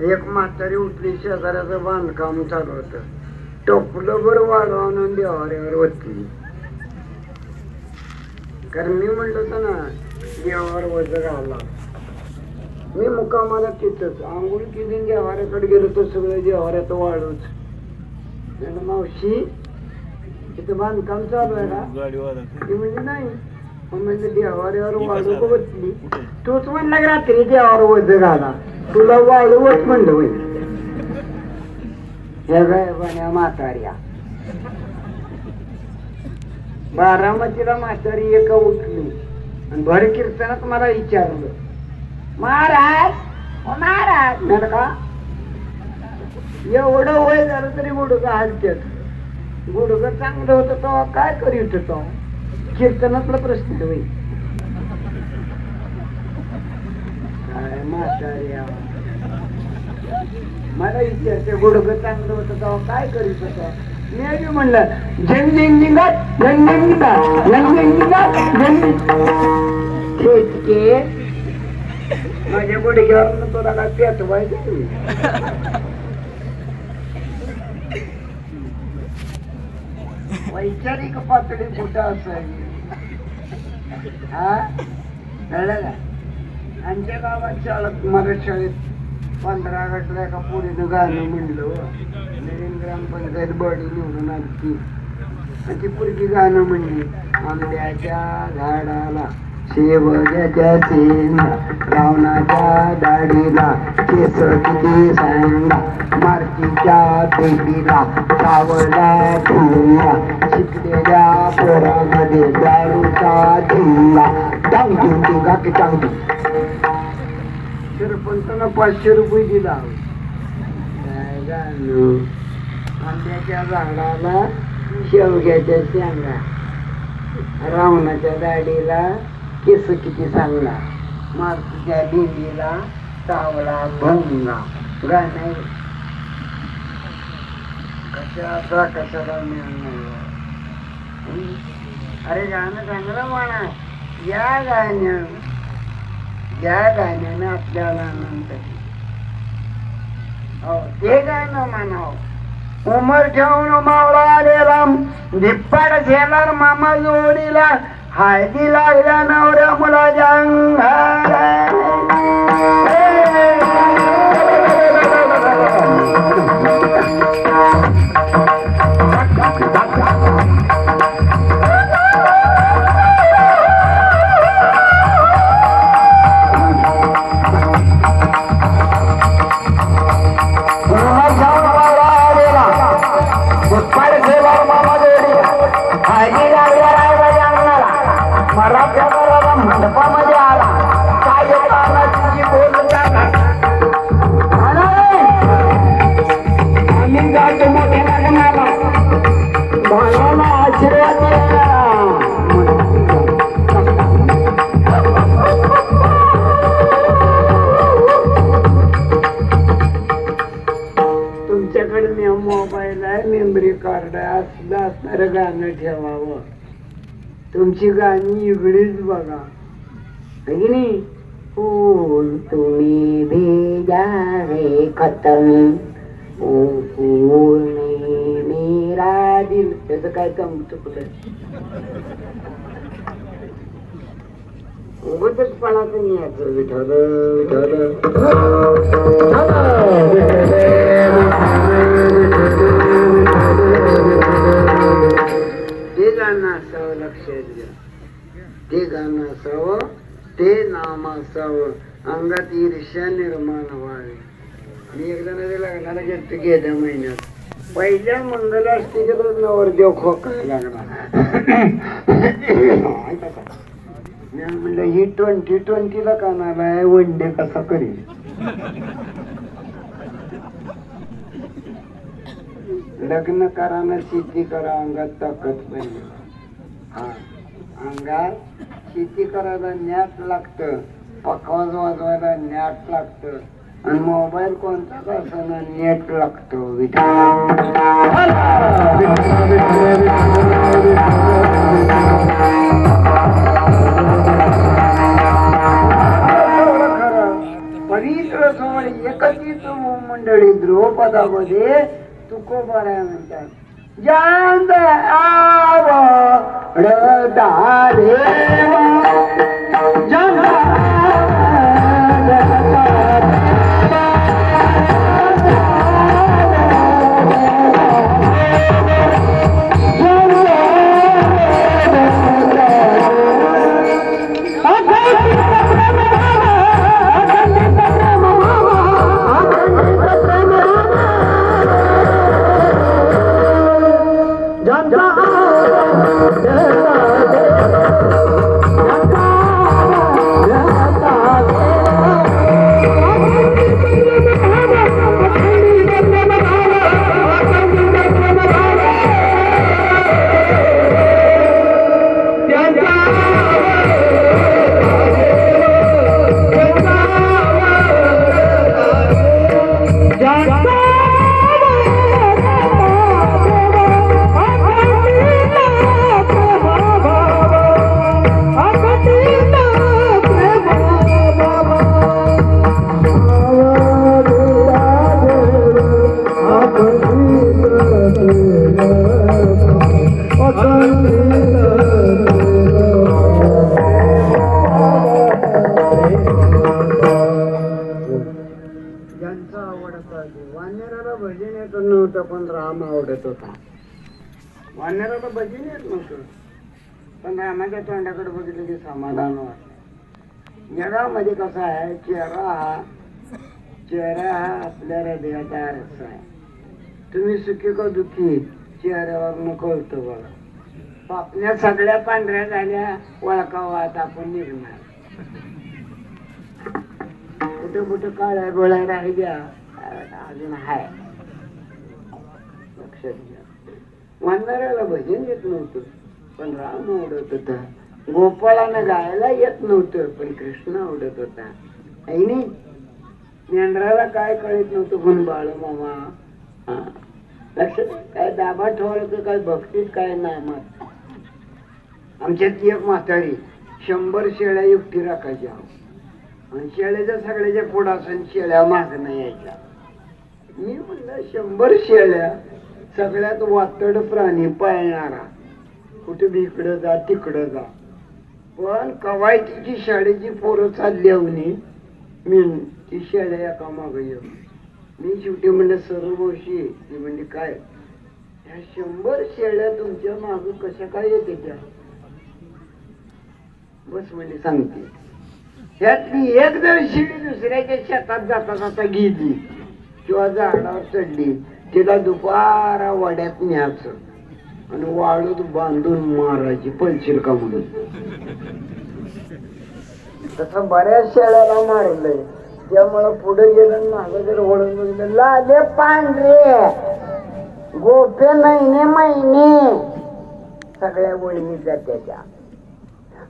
एक म्हातारी उठली, शेजाऱ्याचं बांधकाम चालू होत, टोपलं बर वाढवून देवाऱ्यावर वतली. कारण मी म्हणलं होतं ना देवावर वज घाला. मी मुकामाला तिथंच आंघोळ केली, देवाऱ्याकडे गेलो तर सगळं देवाऱ्यात वाढूच. मावशी तिथं बांधकाम चालू आहे का? ती म्हणजे नाही. म्हणजे देवाऱ्यावर वाळू बसली. तूच म्हणला की रात्री देवावर वज घाला, तुला वाळूच म्हणलं होईल. हे गाय म्हाताऱ्या बारामतीला म्हातारी एका उठली आणि भर कीर्तनात मला विचारलं, महाराज महाराज म्हण का एवढं वय झालं तरी गुडघं हलत्यात. गुडघं चांगलं होतं तेव्हा काय करीत होतो? कीर्तनातला प्रश्न होईल. काय म्हाताऱ्या मला विचारते गुडघं चांगलं होतं तेव्हा काय करीत होतो? मी म्हणलं झंग झंग झिंगात झंग झंग झिंगात झंग झंग झिंगात झंग. माझ्या गुडघ्यावर तुला काय पेटवायचं? वैचारिक पातळी कुठं असावी हा कळलं का? आमच्या गावात शाळेत मराठी शाळेत 15 ऑगस्टला एका पोरीनं गाणं म्हणलं. नवीन ग्रामपंचायत बॉडी निवडून आली आणि ती पोरगी गाणं म्हणली, आंब्याच्या झाडाला शेवग्याच्या शेंगा रावणाच्या दाढीला केस किती सांगा मारतीच्या पेटीला सावळा ठेवला शिकलेल्या पोरामध्ये दारूचा झिंगा टांगून टिंगा की टांगून. सरपंचानं 500 रुपये दिला. काय गाणं? आंब्याच्या झाडाला शेवग्याच्या शेंगा रावणाच्या दाढीला केस किती सांगला मारतीच्या दिंडीला सावळा भोंगा. गाणं कशाचा कशाला मिळणार? अरे गाणं चांगलं म्हणा. या गाण्यानं आपल्याला आनंद हो ते गाणं म्हणावं. उमर ठेवून मावळा आलेला धिप्पाड झेलार मामा जोडीला हळदी लागल्या नवऱ्या मुलाच्या अंगाला. हळदी म्हणणारं गाणं ठेवावं. तुमची गाणी इगडीच बघा है की नाही. फूल तुम्ही भेजा है खतम फूल ने मेरा दिल. त्याचं काय चुकलं उगतच पणाचं नाही याचं. विठ्ठल ते गाणं असावं लक्षात घ्या. ते गाणं असावं, ते नाम असावं. अंगात ईर्ष्या निर्माण व्हावी. मी एकदा नदी लग्नाला गेलतो गेल्या महिन्यात. पहिल्या मंगलाष्टकीचा नवरदेव खोकायला लागला. मी म्हणलं ही 2020ला कानाला आहे, वन डे कसा करील. लग्न करा ना शेती करा, अंगात ताकद पाहिजे. हा अंगात शेती करायला ज्ञात लागतं, पकवाज वाजवायला ज्ञात लागतं, आणि मोबाईल कोणताच असताना नेट लागतो. पवित्र सोहळे एकत्रित मंडळी द्रुपदामध्ये तुकोबारा म्हणतात. जांद आवड दारे वानेराला भजन येत नव्हतं, पण राम आवडत होता. वानेराला भजन येत नव्हतं, पण रामाच्या तोंडाकडे बघितलं की समाधान वाटलं. जगामध्ये कसा आहे, चेहरा हा आपल्या हृदयाचा आरसा आहे. तुम्ही सुखी का दुःखी चेहऱ्यावर कळतं बघा. आपल्या सगळ्या पांढऱ्या झाल्या वळकावा आता आपण निघणार. कुठे कुठे काळ्या गोळ्या राहिल्या अजून हाय. लक्षात घ्या. वानराला भजन येत नव्हतं, पण राम आवडत होता. गोपाळानं गायला येत नव्हतं, पण कृष्ण आवडत होता. ऐनी मेंढराला काय कळत नव्हतं, पण बाळ मामा लक्षात काय दाबा ठेवायचं, काय भक्तीत काय नामात. आमच्यात एक म्हातारी 100 शेळ्या एकटी राखायच्या, आणि शेळ्याच्या सगळ्याच्या पुढासन शेळ्या मागणं यायच्या. मी म्हणलं 100 शेळ्या, सगळ्यात वातड प्राणी पाळणारा, कुठे बी इकडं जा तिकडं जा. पण कवायतीची शाळेची पोरं चालली होती, मी ती शेळ्या एका माग येऊ. मी शेवटी म्हणलं सर्वशी. ती म्हणजे काय, ह्या 100 शेळ्या तुमच्या माग कशा काय येते त्या. बस म्हणजे सांगते. ह्यातली एक जर शिडी दुसऱ्याच्या शेतात जाता जाता गेली किंवा झाडावर चढली, तिला दुपारा वाड्यात न्यायचं आणि वाळूत बांधून मारायची, पळशील का म्हणून. तसं बऱ्याच शेळ्याला मारलंय. त्यामुळं पुढे गेलं, मागं जर ओढून बघितलं, लाले पांढरे गोपे महिने महिने सगळ्या वळणी जात्याच्या.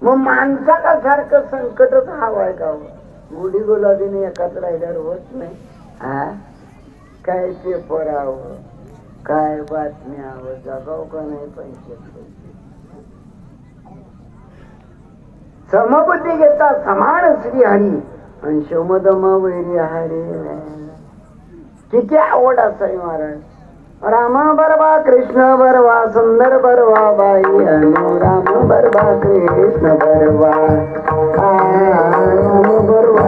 मग माणसाला सारखं संकटच हवाय का. गुढी गुलाबीने एकाच राहिल्यावर होत नाही. हा काय पेपर हवं, काय बातम्या जगाव का नाही पंचायत समबुद्धी घेता समान श्री हरी अंशोमदम वैरी हरी किती आवड असावी महाराज. राम बरवा कृष्ण बरवा सुंदर बरवा बाई अनु राम बरवा कृष्ण बरवा राम बरवा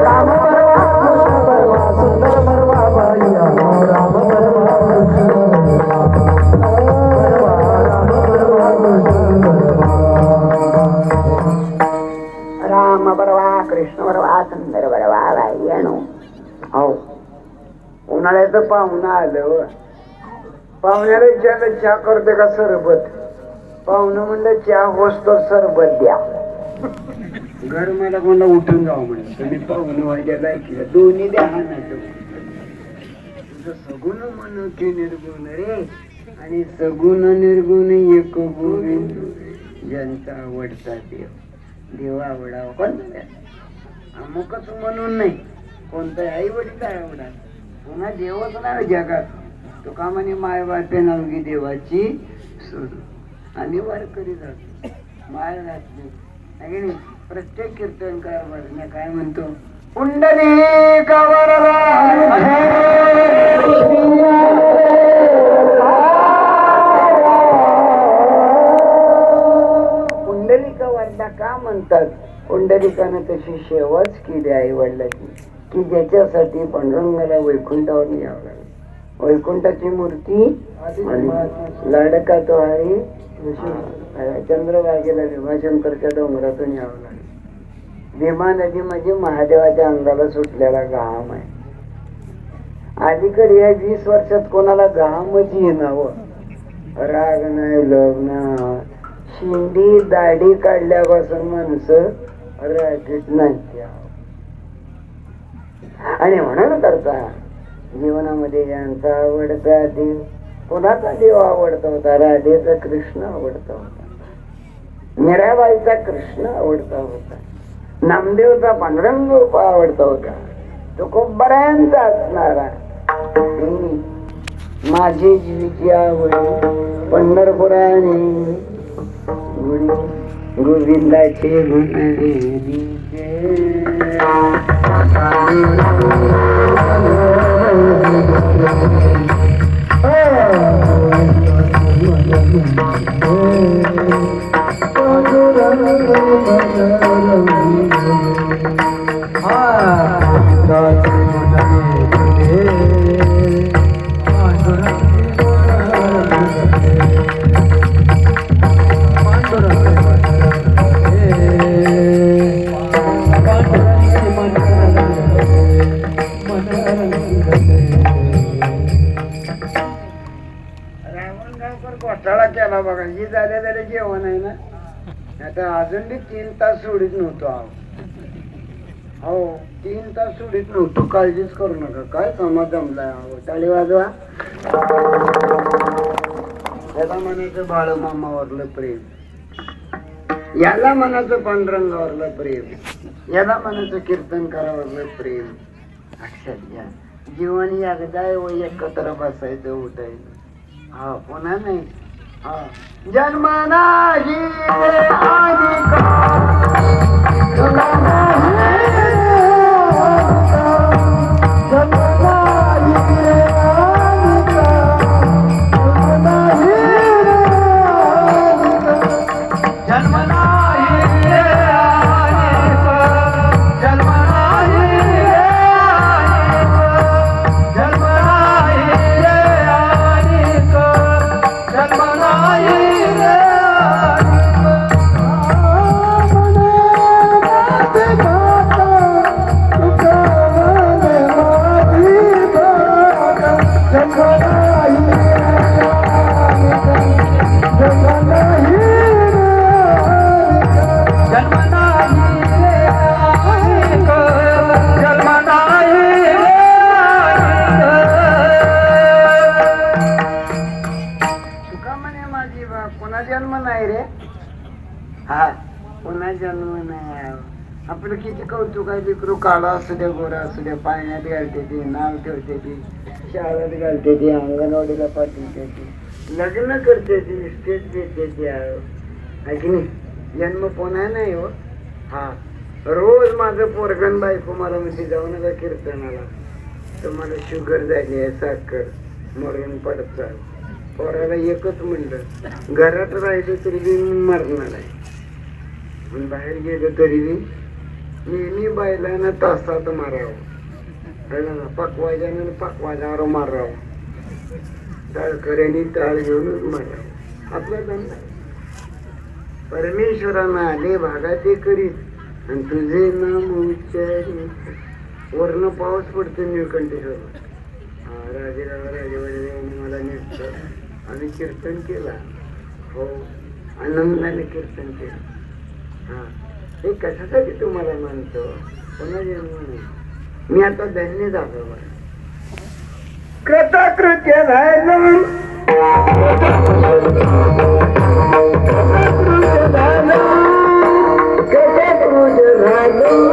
राम बरवा कृष्ण बरवा सुंदर बरवा बाई अनु राम बरवा राम बरवा कृष्ण बरवा सुंदर बरवा बाई अनु. हो उन्हाळ्याचं पाहुणं आलं पाहुण्याला विचारलं चहा करते का सरबत. पाहुणं म्हणलं चहा होतो सरबत द्या. घर मला कोणाला उठून जाऊ म्हणलं तुम्ही पाहुणं व्हायला ऐकलं दोन्ही द्या हा नाही तुझं सगुण म्हणून की निर्गुण रे आणि सगुण निर्गुण एक गोविंद ज्यांचा आवडता देव. देव आवडावा कोणता अमुकच म्हणून नाही कोणता आई वडील आवडा पुन्हा देवच नाही जगात. तुका म्हणे माय बापे नवगी देवाची सोडून आणि वारकरी जातो माय नाही. प्रत्येक कीर्तनकार वर्ग काय म्हणतो पुंडलिका पुंडलिका वरदा का म्हणतात. पुंडलिकानं तशी सेवाच केली आई वडिलाची की ज्याच्यासाठी पांडुरंगाला वैकुंठावर यावं लागलं. वैकुंठाची मूर्ती लाडका तो आहे चंद्रभागेला भीमाशंकरच्या डोंगरातून यावं लागलं. भीमा नदी म्हणजे महादेवाच्या अंगाला सुटलेला घाम आहे. अलीकडे या 20 वर्षात कोणाला घामच येणावं. राग नाही लग्न शिंडी दाढी काढल्यापासून माणसं रागीत नाही. आणि म्हणून करता जीवनामध्ये यांचा आवडता देव कोणाचा देव आवडता होता. राधेचा कृष्ण आवडता होता. मीराबाईचा कृष्ण आवडता होता. नामदेवचा पांडुरंग आवडता होता. तो खूप बऱ्यांचा असणारा. माझी जीवीची आवड पंढरपुराने गोविंदाचे घोटाळा केला बघा. ही झाल्या जेवण आहे ना आता अजून बी 3 तास सोडीत नव्हतो. हो 3 तास सोडीत नव्हतो. काळजीच करू नका. काय समाज जमलाय. टाळी वाजवा. याला म्हणायचं बाळमामावरलं प्रेम, याला म्हणायचं पांडुरंगावरलं प्रेम, याला म्हणायचं कीर्तनकारावरलं प्रेम. लक्षात घ्या जीवन एकदा एकत्र बसायचं उठायचं. हा पुन्हा नाही. हा जन्म नाही पुन्हा जन्म नाही रे. हा पुन्हा जन्म नाही. आपलं किती कौतुक आहे. लेकरू काळा असू द्या गोरा असू द्या पाण्यात घालते ती, नाव ठेवते ती, शाळेत घालते ती, अंगणवाडीला पाठवते ती, लग्न करते ती, स्टेज देते ती. आहे की नाही? जन्म पुन्हा नाही हो. हा रोज माझं पोरगण बायको मला म्हणजे जाऊ नका कीर्तनाला, तर मला शुगर झाली आहे, साखर मरून पडतात. पोराला एकच म्हणलं, घरात राहिलं तरी बी मरणार आहे, पण बाहेर गेलं तरी बी नेहमी बायलांना तासात मारावं, कळलं ना? पकवायच्यानं पकवायच्यावर मारावं, टाळकऱ्यांनी टाळ घेऊनच मारावं. आपला धंदा परमेश्वरानं आले भागा ते करीत आणि तुझे नाम उच्चारी. वर्ण पाऊस पडतो निळकंठेश्वर. राजेवाडी मला नेमकं आम्ही कीर्तन केला. हो, आनंदाने कीर्तन केलं. हा, हे कशासाठी तुम्हाला मानतो? कोणा जन्म नाही. मी आता धन्य झालो बरं, कृतकृत्य झालं, कृतकृत्य झालं, कृतकृत्य झालं.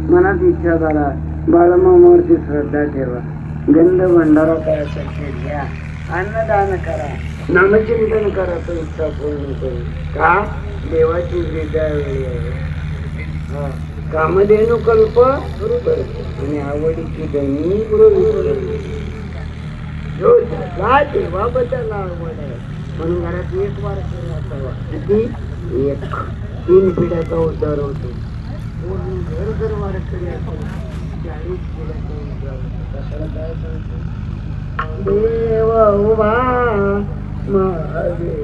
मनात इच्छा झाला, बाळमामावरती श्रद्धा ठेवा, गंध भंडारा करायचा केल्या, अन्नदान करा, नामचिंतन करा, तो इच्छा पूर्ण करू. का? देवाची विद्या वेळी आहे. कामधेनु कल्प बरोबर आणि आवडीची धनी बरोबर. जो ज्याला देवाबद्दल आवड आहे म्हणून घरात एक वार केला असावा. किती? एक. 3 पिढ्याचा उद्धार होतो. घर जर वारकरी असेल 40 पिढ्याचा उद्धार होतो. कशाला काय सांगतो? देव उभा महादेव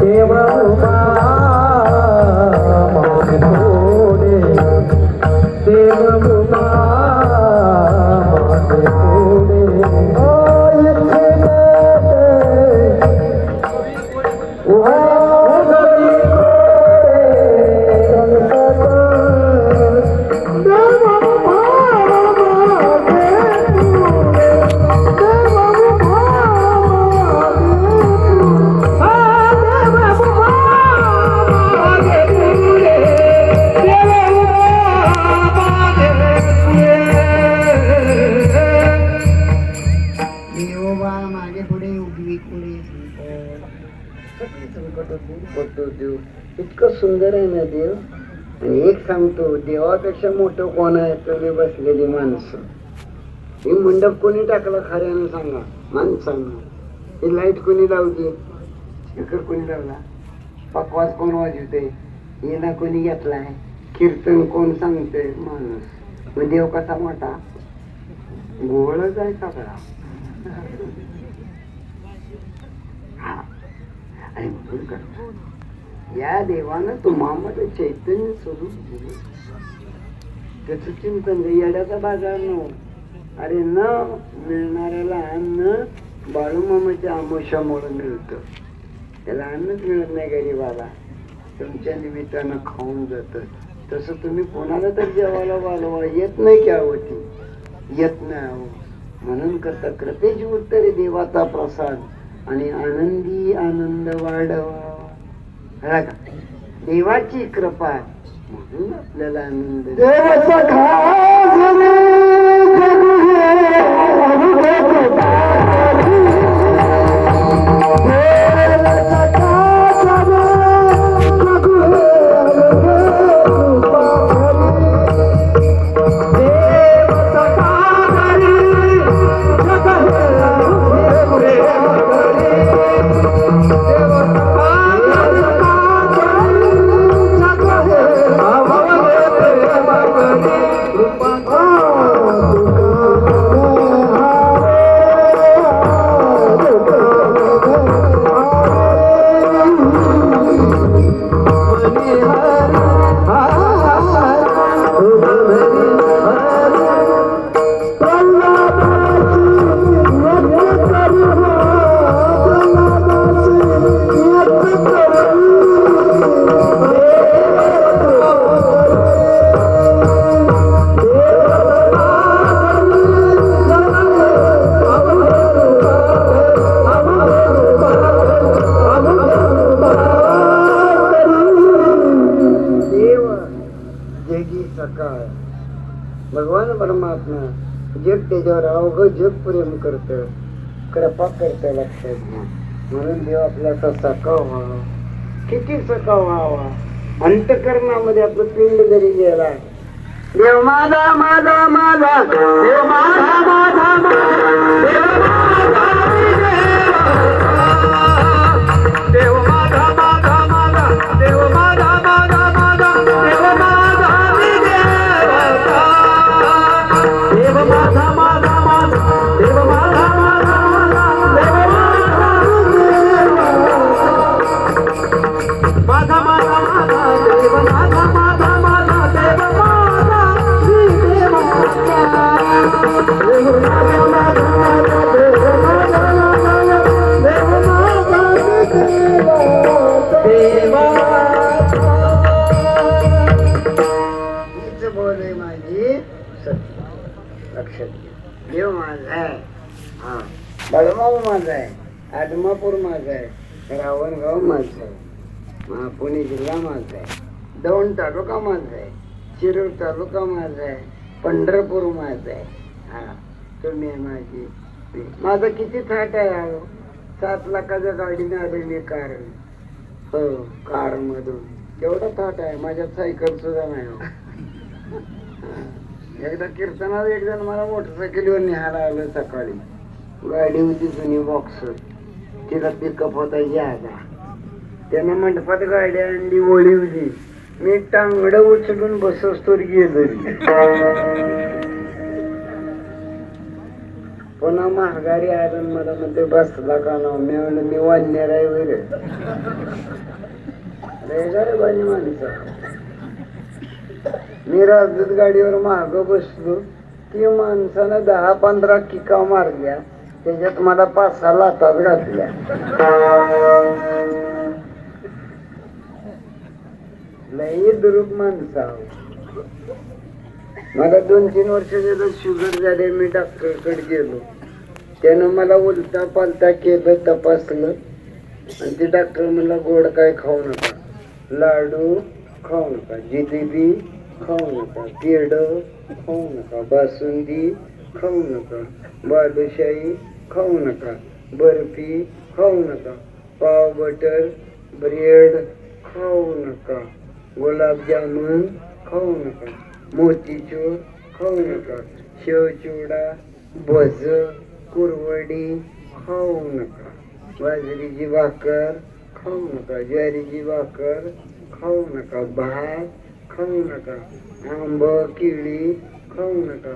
देव उभा इतकं सुंदर आहे ना देव. आणि एक सांगतो, देवापेक्षा मोठं कोण आहे? तर बसलेली माणसं. ही मंडप कोणी टाकला खऱ्यानं सांगा? माणसानं. ही लाईट कोणी लावली? स्पीकर कोणी लावला? पकवास कोण वाजवते? येणा कोणी घेतलाय? कीर्तन कोण सांगते? माणूस. मग देव कसा मोठा? गोळच आहे सगळा. आणि म्हणून करतो या देवानं तुम्हाला चैतन्य स्वरूप दिले. त्याच चिंतन येड्याचा बाजार न. अरे न मिळणाऱ्याला अन्न बाळूमामाच्या आमोशामुळे मिळतं. त्याला अन्नच मिळत नाही गरीबाला. तुमच्या निमित्तानं खाऊन जात. तसं तुम्ही कोणाला तर जेवायला वाढवा येत नाही की आवती? येत नाही आहो. म्हणून करता कृपेची उत्तरे देवाचा प्रसाद आणि आनंदी आनंद वाढवा. देवाची कृपा म्हणून आपल्याला आनंद. देवाचा तुमच्यावर अवघं जग प्रेम करतं, कृपा करतं, लक्षात घ्या. म्हणून देव आपला तसा व्हावा, किती सकाळ व्हावा. अंतकरणामध्ये आपलं पिंड जरी गेला, देव माझा माझा माझा, देव माझा माझा देव माझा देव माझा माझा माझा, देव माझा माझा माझा, देव माझा देव माझा माझा माझा, देव माझा माझा माझा, देव माझा माझा माझा, देव माझा माझा माझा, देव माझा हीच बोले माझी सत्य. लक्षात घ्या, देव माझा आहे, हा बळमाऊ माझा आहे, आदमापूर माझा आहे, रावणगाव माझा आहे, पुणे जिल्हा माझा आहे, दौंड तालुका माझा आहे, शिरूर तालुका माझा आहे, पंढरपूर माझा आहे. हा तुम्ही आहे माझी. माझं किती थाट आहे अहो, 7 लाखाच्या गाडीने आले मी कार. हो, कार मधून एवढा थाट आहे. माझ्यात सायकल सुद्धा नाही हो. एकदा कीर्तनात एक जण मला मोटरसायकलीवर न्यायला आलं सकाळी. गाडी होती जुनी बॉक्स, तिला पिकअप होता ज्यादा. त्यानं मंडपात गाडी आणली, ओळी होती. मी टांगड उचलून बसस्तोर गेलो. पुन्हा महागारी आलं, मला म्हणते बसला का ना. मी म्हणलं मी वाढणार आहे वगैरे. बाजी माणसा, मी राजदूत गाडीवर माग बसलो की माणसानं 10-15 किका मारल्या. त्याच्यात मला 5-6 लातात घातल्या. लई दुरुप माणसा. मला 2-3 वर्ष झालं शुगर झाले. मी डॉक्टरकडे गेलो. त्यानं मला उलटा पालटा केलं, तपासलं. आणि ते डॉक्टर म्हणला गोड काय खाऊ नका, लाडू खाऊ नका, जिलेबी खाऊ नका, पेढ खाऊ नका, बासुंदी खाऊ नका, बालुशाही खाऊ नका, बर्फी खाऊ नका, पाव बटर ब्रेड खाऊ नका, गुलाबजामुन खाऊ नका, मोतीचूर खाऊ नका, शेवचिवडा, भज, कुरवडी खाऊ नका, बाजरीची भाकर खाऊ नका, ज्वारीची भाकर खाऊ नका, भात खाऊ नका, आंब केळी खाऊ नका,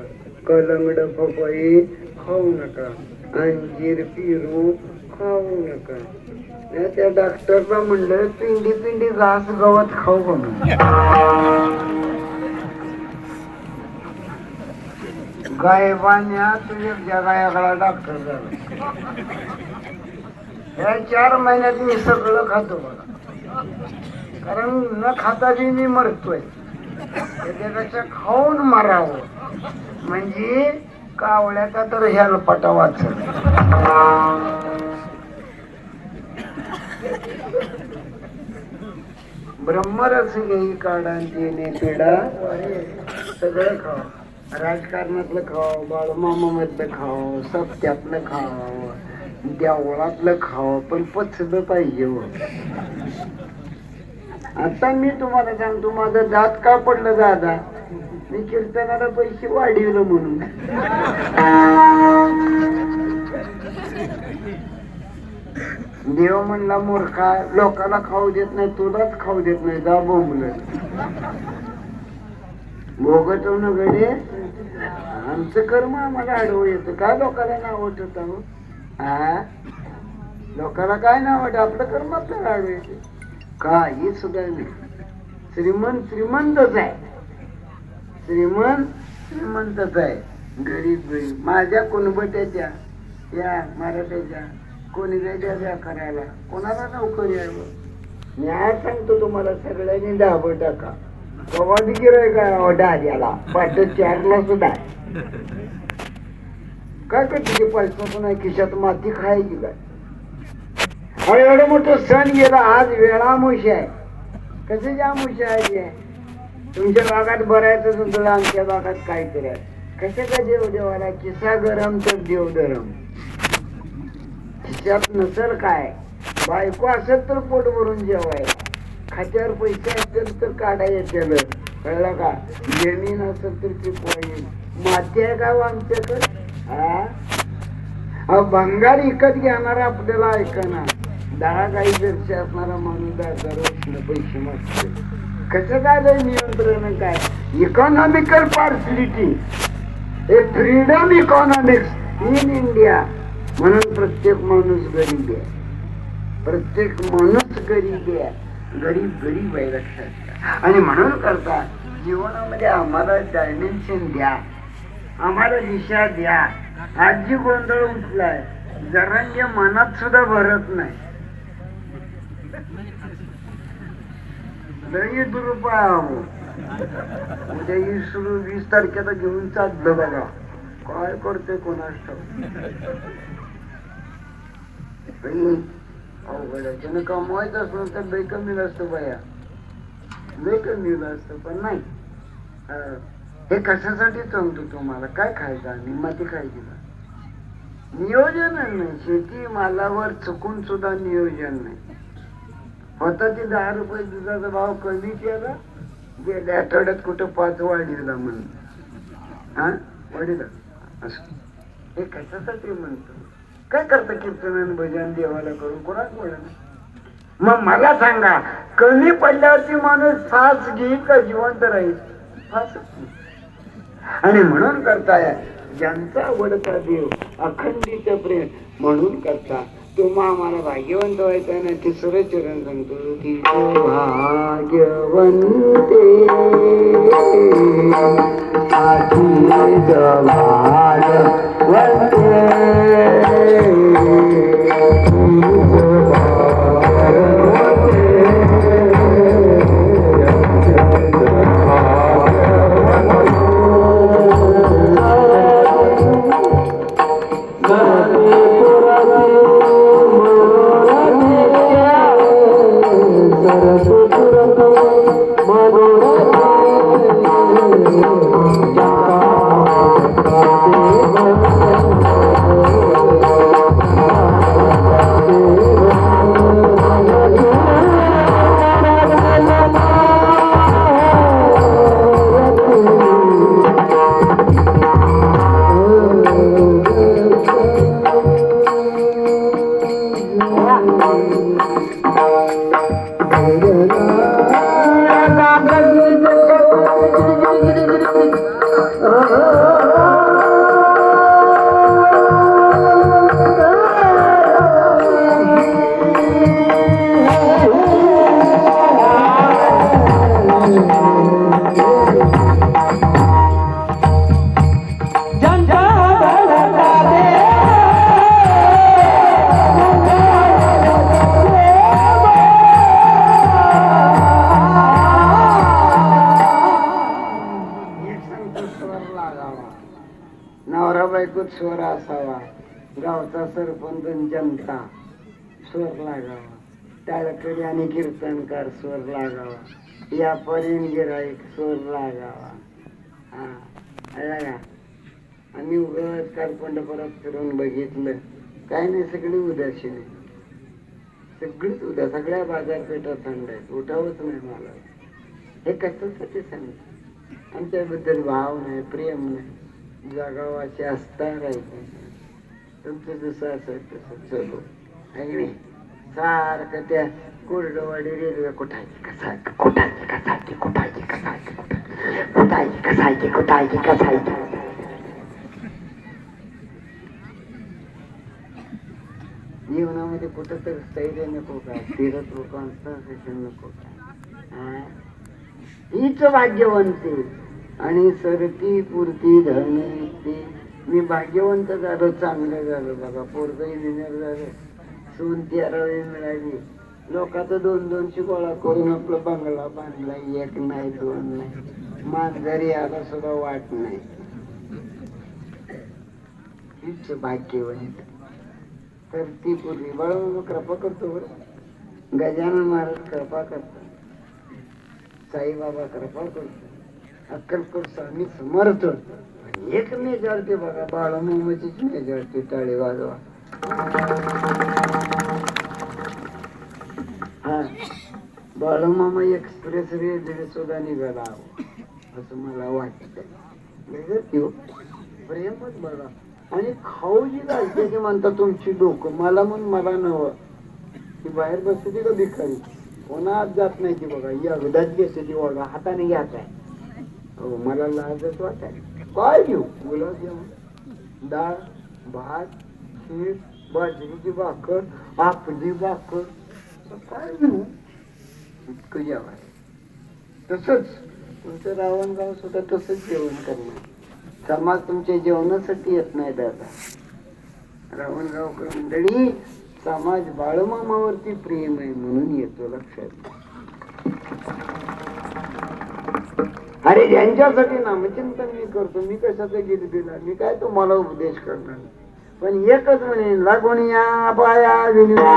कलंगड पपई खाऊ नका, अंजीर पेरू खाऊ नका. त्या डॉक्टरला म्हणलं पिंडी पिंडी घास गवत खाऊ म्हणून. गायबान्या तुझ्या जगायाकडा डॉक्टर झाला. या 4 महिन्यात मी सगळं खातो बघा, कारण न खाता बी मी मरतोय. त्याच्यापेक्षा खाऊन मरावं म्हणजे कावळ्याचा तर ह्याला पटा वाचल. ब्रह्मरस घेई काढा देणे पिढा, सगळं खाव. राजकारणातलं खाव, बाळमामा मधलं खाव, सप्त्यातलं खाव, देवळातलं खाव, पण पचलं पाहिजे. आता मी तुम्हाला सांगतो, माझं दात का पडलं दादा, मी कीर्तनाला पैसे वाढवलं म्हणून. देव म्हणला मूर्खा, लोकाला खाऊ देत नाही, तुलाच खाऊ देत नाही, जा बोंबलं. भोगतो ना गडे, आमचं कर्म आम्हाला आडवं येतं. काय लोकाला नाव ठेवता हो? हा, लोकाला काय नाव वाटत, आपलं कर्म आपल्याला आडवं येते. काही सुद्धा नाही. श्रीमंतच आहे, श्रीमंतच आहे, गरीब गरीब. माझ्या कुणबट्याच्या या मराठ्याच्या कोणी द्या करायला, कोणाला नोकरी आहे. मी आज सांगतो तुम्हाला, सगळ्यांनी दाबं टाका. कवादी गिराय का डाद्याला पाठ 4ला सुद्धा काय करते ते पैसा पण आहे खिशात, माती खायची काय. एवढं मोठं सण गेला, आज वेळामुशी आहे. कशाची आमुशी आहे? तुमच्या भागात बरायचं सुद्धा, आमच्या भागात काय करायचं. कशाचा देव देवाला? किस्सा गरम तर देव गरम. खिशात नसेल काय, बायको असेल तर पोट भरून जेवाय, खात्यावर पैसे असतील तर काढा येतील, कळलं का? जमीन असेल तर पिकवाई. माती आहे का आमच्याकडे? भंगार विकत घेणारा आपल्याला ऐकणार, 10 गाई जर्सी असणारा माणूस 10,000 वर्ष पैसे मागतो. कसं काय नियंत्रण? काय economical पार्सलिटी, A freedom economics in India. म्हणून प्रत्येक माणूस गरीब आहे, प्रत्येक माणूस गरीब आहे, गरीब आहे लक्षात. आणि म्हणून करता जीवनामध्ये आम्हाला डायमेन्शन द्या, आम्हाला दिशा द्या. आजी गोंधळ उठलाय, जरांगे मनात सुद्धा भरत नाही. लई दुरुपाय उद्या 20 तारखेला घेऊन चाललं बघा, काय करते कोणास अवघडाच्यानं कमवायचं असलं तर लई कमी असतं बाया, लई कमी असतं. पण नाही, हे कशासाठी सांगतो तुम्हाला? काय खायचं आणि माती खायची का? नियोजन नाही. शेती मालावर चुकून सुद्धा नियोजन नाही. होता ते 10 रुपये दुधाचा भाव कमी केला, गेल्या आठवड्यात कुठं 5 वाढीला म्हणून. हा वाढीला असं हे कशासाठी म्हणतो? काय करता कीर्तन भजन देवाला करून कोणाच बोला? मग मला सांगा, कमी पडल्यावरती माणूस फास घेईल का जिवंत राहील? फास. आणि म्हणून करताय ज्यांचा आवडता देव अखंडित प्रेम, म्हणून करता तुम्हा आम्हाला भाग्यवंत व्हायचं ना. तिसरं चरण सांगतो की भाग्यवंते स्वर असावा, गावचा सरपंच जनता स्वर लागावा, टाळकरी आणि कीर्तनकार स्वर लागावा, व्यापारी गिराईक स्वर लागावा. हा आम्ही उगाच कारपंड परत फिरून बघितलं, काय नाही, सगळी उदासीन आहे, सगळीच उद्या, सगळ्या बाजारपेठा थंड आहेत, उठावच नाही मला. हे कशासाठी सांगतो? आमच्याबद्दल भाव नाही, प्रेम नाही, जगावाची आस्था राहायची. तुमचं जसं असेल तसं चलो आहे. सारखं त्या कोरडवाडी रेल्वे कुठायची कसायची, कुठायची कसायची, कुठायची कसायची, कुठायची कसायची, कुठायची कसायची. जीवनामध्ये कुठं तर स्थैर्य नको काय, स्थिरत्व, कॉन्सन्ट्रेशन नको काय, हीच भाग्यवंती. आणि सरती पुरती धनी. मी भाग्यवंत झालो, चांगलं झालं बघा, पोरग इंजिनियर झालं, सून 13वी मिळाली, लोकांचं 2-2ची गोळा करून आपला बंगला बांधला, 1 नाही 2 नाही, मांजरी याला सुद्धा वाट नाही. हीच भाग्यवंत. तर ती पूर्वी बाळा कृपा करतो बरं, गजानन महाराज कृपा करतात, साईबाबा कृपा करतो, अक्कलकोट स्वामी समर्थ एक मेजॉरिटी बघा, बाळूमामाचीच मेजॉरिटी, टाळी वाजवा. हा, बाळूमामा एक्सप्रेस रेल्वे सुद्धा निघाला असं मला वाटत. प्रेमच बघा. आणि खाऊ जी घालते की म्हणता तुमची डोकं, मला म्हणून मला नवं ती बाहेर बसते का भिकारी, कोणा आत जात नाही ती बघा, एकदाच घेते ती बघा, हाताने घ्यायचा आहे. हो, मला लाजच वाटाय. काय घेऊ? गुलाबजामुन, डाळ, भात, खीर, बाजरीची भाकर, आपली भाकर, काय घेऊ? इतकं जेवण. तसंच तुमचं रावणगाव सुद्धा तसंच जेवण करणार. समाज तुमच्या जेवणासाठी येत नाही दादा. रावणगावकर मंडळी, समाज बाळूमामावरती प्रेम आहे म्हणून येतो, लक्षात. अरे ज्यांच्यासाठी नामचिंतन मी करतो, मी कशाचं गीत दिला, मी काय तुम्हाला उपदेश करणार, पण एकच म्हणेन, लागून या पाया लागून या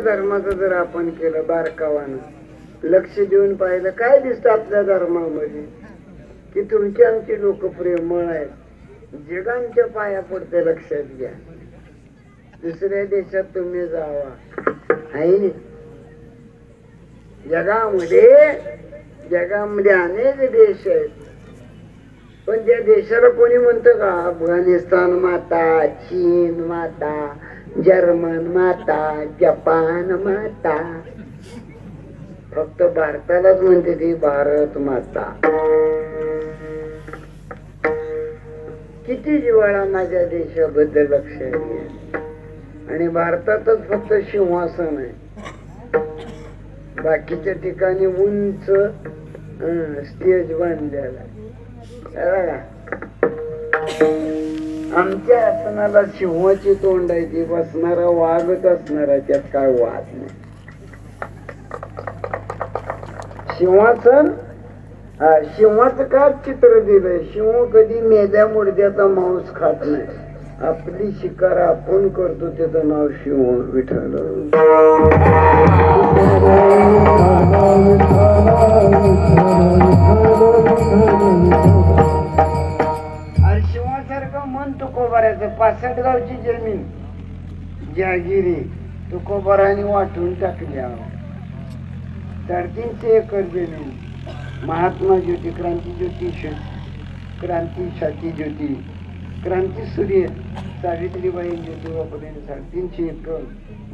धर्माचं जर आपण केलं बारकावानं, लक्ष देऊन पाहिलं, काय दिसतं आपल्या धर्मामध्ये की तुमची आमची लोक प्रेमळ आहेत, जगांच्या पाया पडते. लक्षात घ्या, दुसऱ्या देशात तुम्ही जावा, आहे जगामध्ये अनेक देश आहेत, पण त्या देशाला कोणी म्हणतं का अफगाणिस्तान माता, चीन माता, जर्मन माता, जपान माता? फक्त भारतालाच म्हणते ती भारत माता. किती जिव्हाळा माझ्या देशाबद्दल, लक्षात घ्या. आणि भारतातच फक्त सिंहासन आहे, बाकीच्या ठिकाणी उंच स्टेज बांधलेला आहे. आमच्या आसनाला सिंहाची तोंड आहे, ती बसणारा वाघच असणारा, त्यात काय वाद नाही. सिंहासन, सिंहाचं का चित्र दिलंय? सिंह कधी मेल्या मुडद्याचा मांस खात नाही, आपली शिकार आपण करतो, त्याचं नाव सिंह. विठ्ठल सिंहासारखं मन तुकोबाऱ्याचं. 65 गावची जमीन जहागिरी तुकोबाराने वाटून टाकली. 350 एकर जमीन. महात्मा ज्योती, क्रांती ज्योती, क्रांती छाती ज्योती, क्रांती सूर्य सावित्रीबाई ज्योतिबा फुले 350 एकर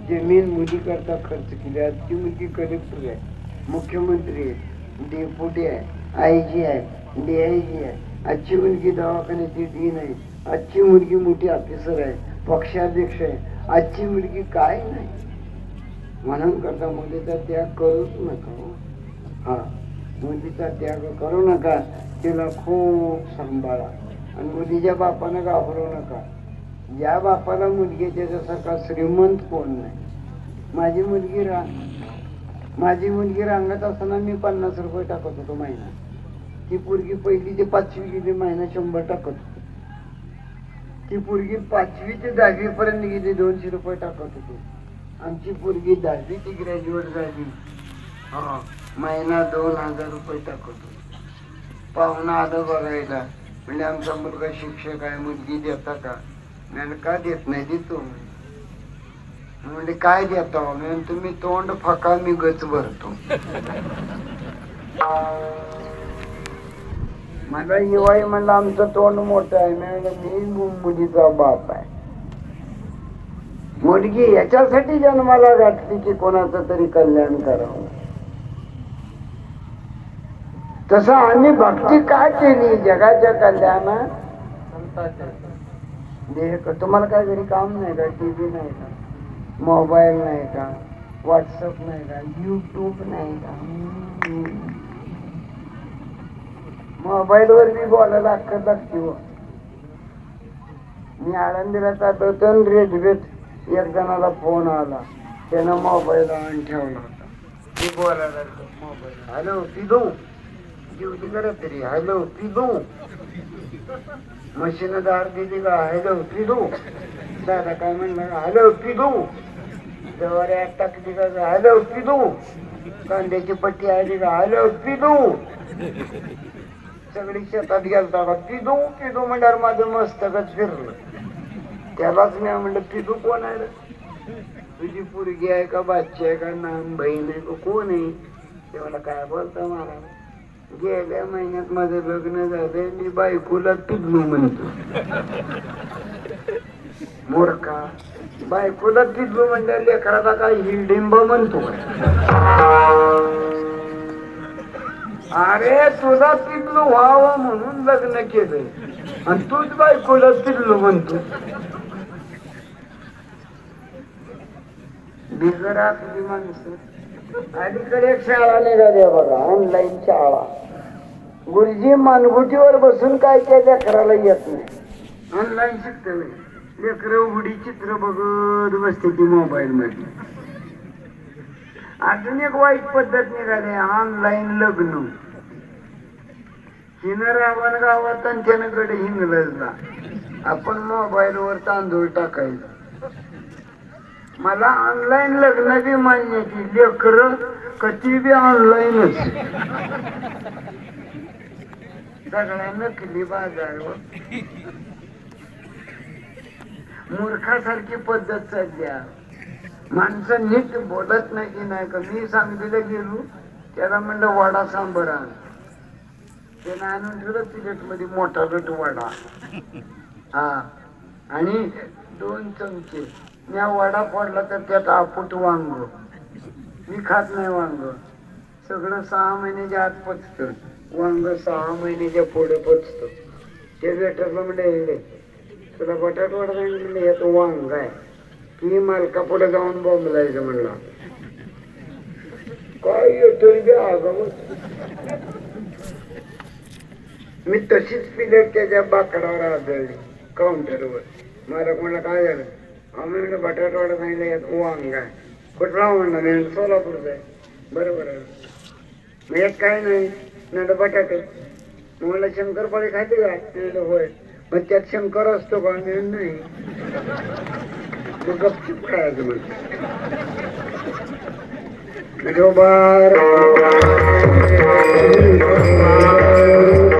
जमीन मुलीकरता खर्च केली. आजची मुलगी कलेक्टर आहे, मुख्यमंत्री आहे, डेप्युटी आहे, IG आहे, DIG आहे. आजची मुलगी दवाखान्याची डीन आहे. आजची मुलगी मोठी ऑफिसर आहे, पक्षाध्यक्ष आहे. आजची मुलगी काय नाही. म्हणून करता मुलीचा त्याग करूच नका. हा, मुलीचा त्याग करू नका. तिला खूप सांभाळा आणि मुलीच्या बापानं घाबरू नका. ज्या बापाला मुलगी त्याच्यासारखा श्रीमंत कोण नाही. माझी मुलगी माझी मुलगी रांगत असताना मी 50 रुपये टाकत होतो महिना. ती पोरगी पहिली ते 5वी गेली महिना 100 टाकत होतो. ती पोरगी 5वी ते 10वी पर्यंत गेली 200 रुपये टाकत होतो. आमची पोरगी 10वी ते ग्रॅज्युएट झाली, हा महिना 2000 रुपये टाकत होतो. पाहुणा आलं बघायला, म्हणजे आमचा मुलगा शिक्षक आहे, मुलगी देता का? म्हणजे का देत नाही? देतो म्हणजे काय देता? म्हणजे तुम्ही तोंड फका, मी गच भरतो. मला हिवाळी म्हणलं आमचं तोंड मोठं आहे. मी मुलीचा बाप आहे. मुलगी याच्यासाठी जन्माला घातली की कोणाचं तरी कल्याण करावं. तसं आम्ही भक्ती काय केली? जगाच्या कल्याणात. तुम्हाला काय घरी काम नाही का? टीव्ही नाही का? मोबाईल नाही का? व्हॉट्सअप नाही का? युट्यूब नाही का? मोबाईल वर मी बोलायला अक्कल लागते हो. मी आळंदीला जातो, रेल्वेत एक जणाला फोन आला, त्यानं मोबाईल आणून ठेवला होता. मी बोलायला मोबाईल, हॅलो पिदू, जेवली करत तरी, हॅलो पिदू, मशीन दार दिली का? हॅलो पिदू. दादा काय म्हणलं? हॅलो पिदू. जवारी टाकली का? हॅलो पिदू. कांद्याची पट्टी आली का? हॅलो पिदू. सगळी शेतात गेलता का? पिदू पिदू म्हणल्यावर माझं मस्तकच फिरलं. त्यालाच मी म्हणलं, पिदू कोण आहे? तुझी पोरगी आहे का? बाची आहे का? नाम बहीण आहे का? कोण आहे? ते मला काय बोलता मला? गेल्या महिन्यात माझं लग्न झालंय, मी बायकोला पिदलू म्हणतो. मूर्खा, बायकोला पिदलू म्हणजे लेकराचा काय हिरडिंब म्हणतो? अरे तुला पिदलू व्हावं म्हणून लग्न केलंय आणि तूच बायकोला पिदलू म्हणतो. बिगरा तुझी माणसं. अलीकडे एक शाळा निघाली बघा, ऑनलाईन शाळा. गुरुजी मानगुटीवर बसून काय त्या लेकराला येत नाही, ऑनलाईन शिकत. लेकर उघडी चित्र बघत बसते ती मोबाईल मध्ये. अजून एक वाईट पद्धत निघाली, ऑनलाईन लग्न. हिनं रावण गावात आणि त्यानं कडे हिंगलजला. आपण मोबाईल वर तांदूळ टाकायचं. मला ऑनलाईन लग्न बी मान्याची, लेकर कधी बी ऑनलाईनच. सगळ्या नकली बाजारवर मूर्खासारखी पद्धत चालल्या. माणसं नीट बोलत नाही की नाही का? मी सांगलीला गेलो, त्याला म्हणलं वडा सांबर आण. त्यानं आणून ठेवलं प्लेट मध्ये मोठा गट वडा, हा, आणि 2 चमचे. मी वडा फोडला तर त्यात आपूट वांग. मी खात नाही वांग. सगळं 6 महिन्याच्या आत पचतं वांग, 6 महिन्याच्या पुढे पचतं. ते वेटरला म्हणजे तुला बटाट वडा म्हणजे यात वांग आहे की मालका पुढे जाऊन बोंबलायचं म्हणला. काय येतोय बी आगावच. मी तशीच प्लेट त्याच्या बाकडावर आदळली काउंटरवर. मला म्हणलं काय झालं? आम्ही म्हणलं बटाटा वडा सांगितलं, यात वांग आहे. कुठला म्हणला? मी सोलापूरचा आहे. बरोबर आहे. मग यात काय नाही ना बटाटे. म्हणलं शंकरपाळी खाते का? होय. मग त्यात शंकर असतो का? नाही. मग गपचूप खायचं म्हणजे.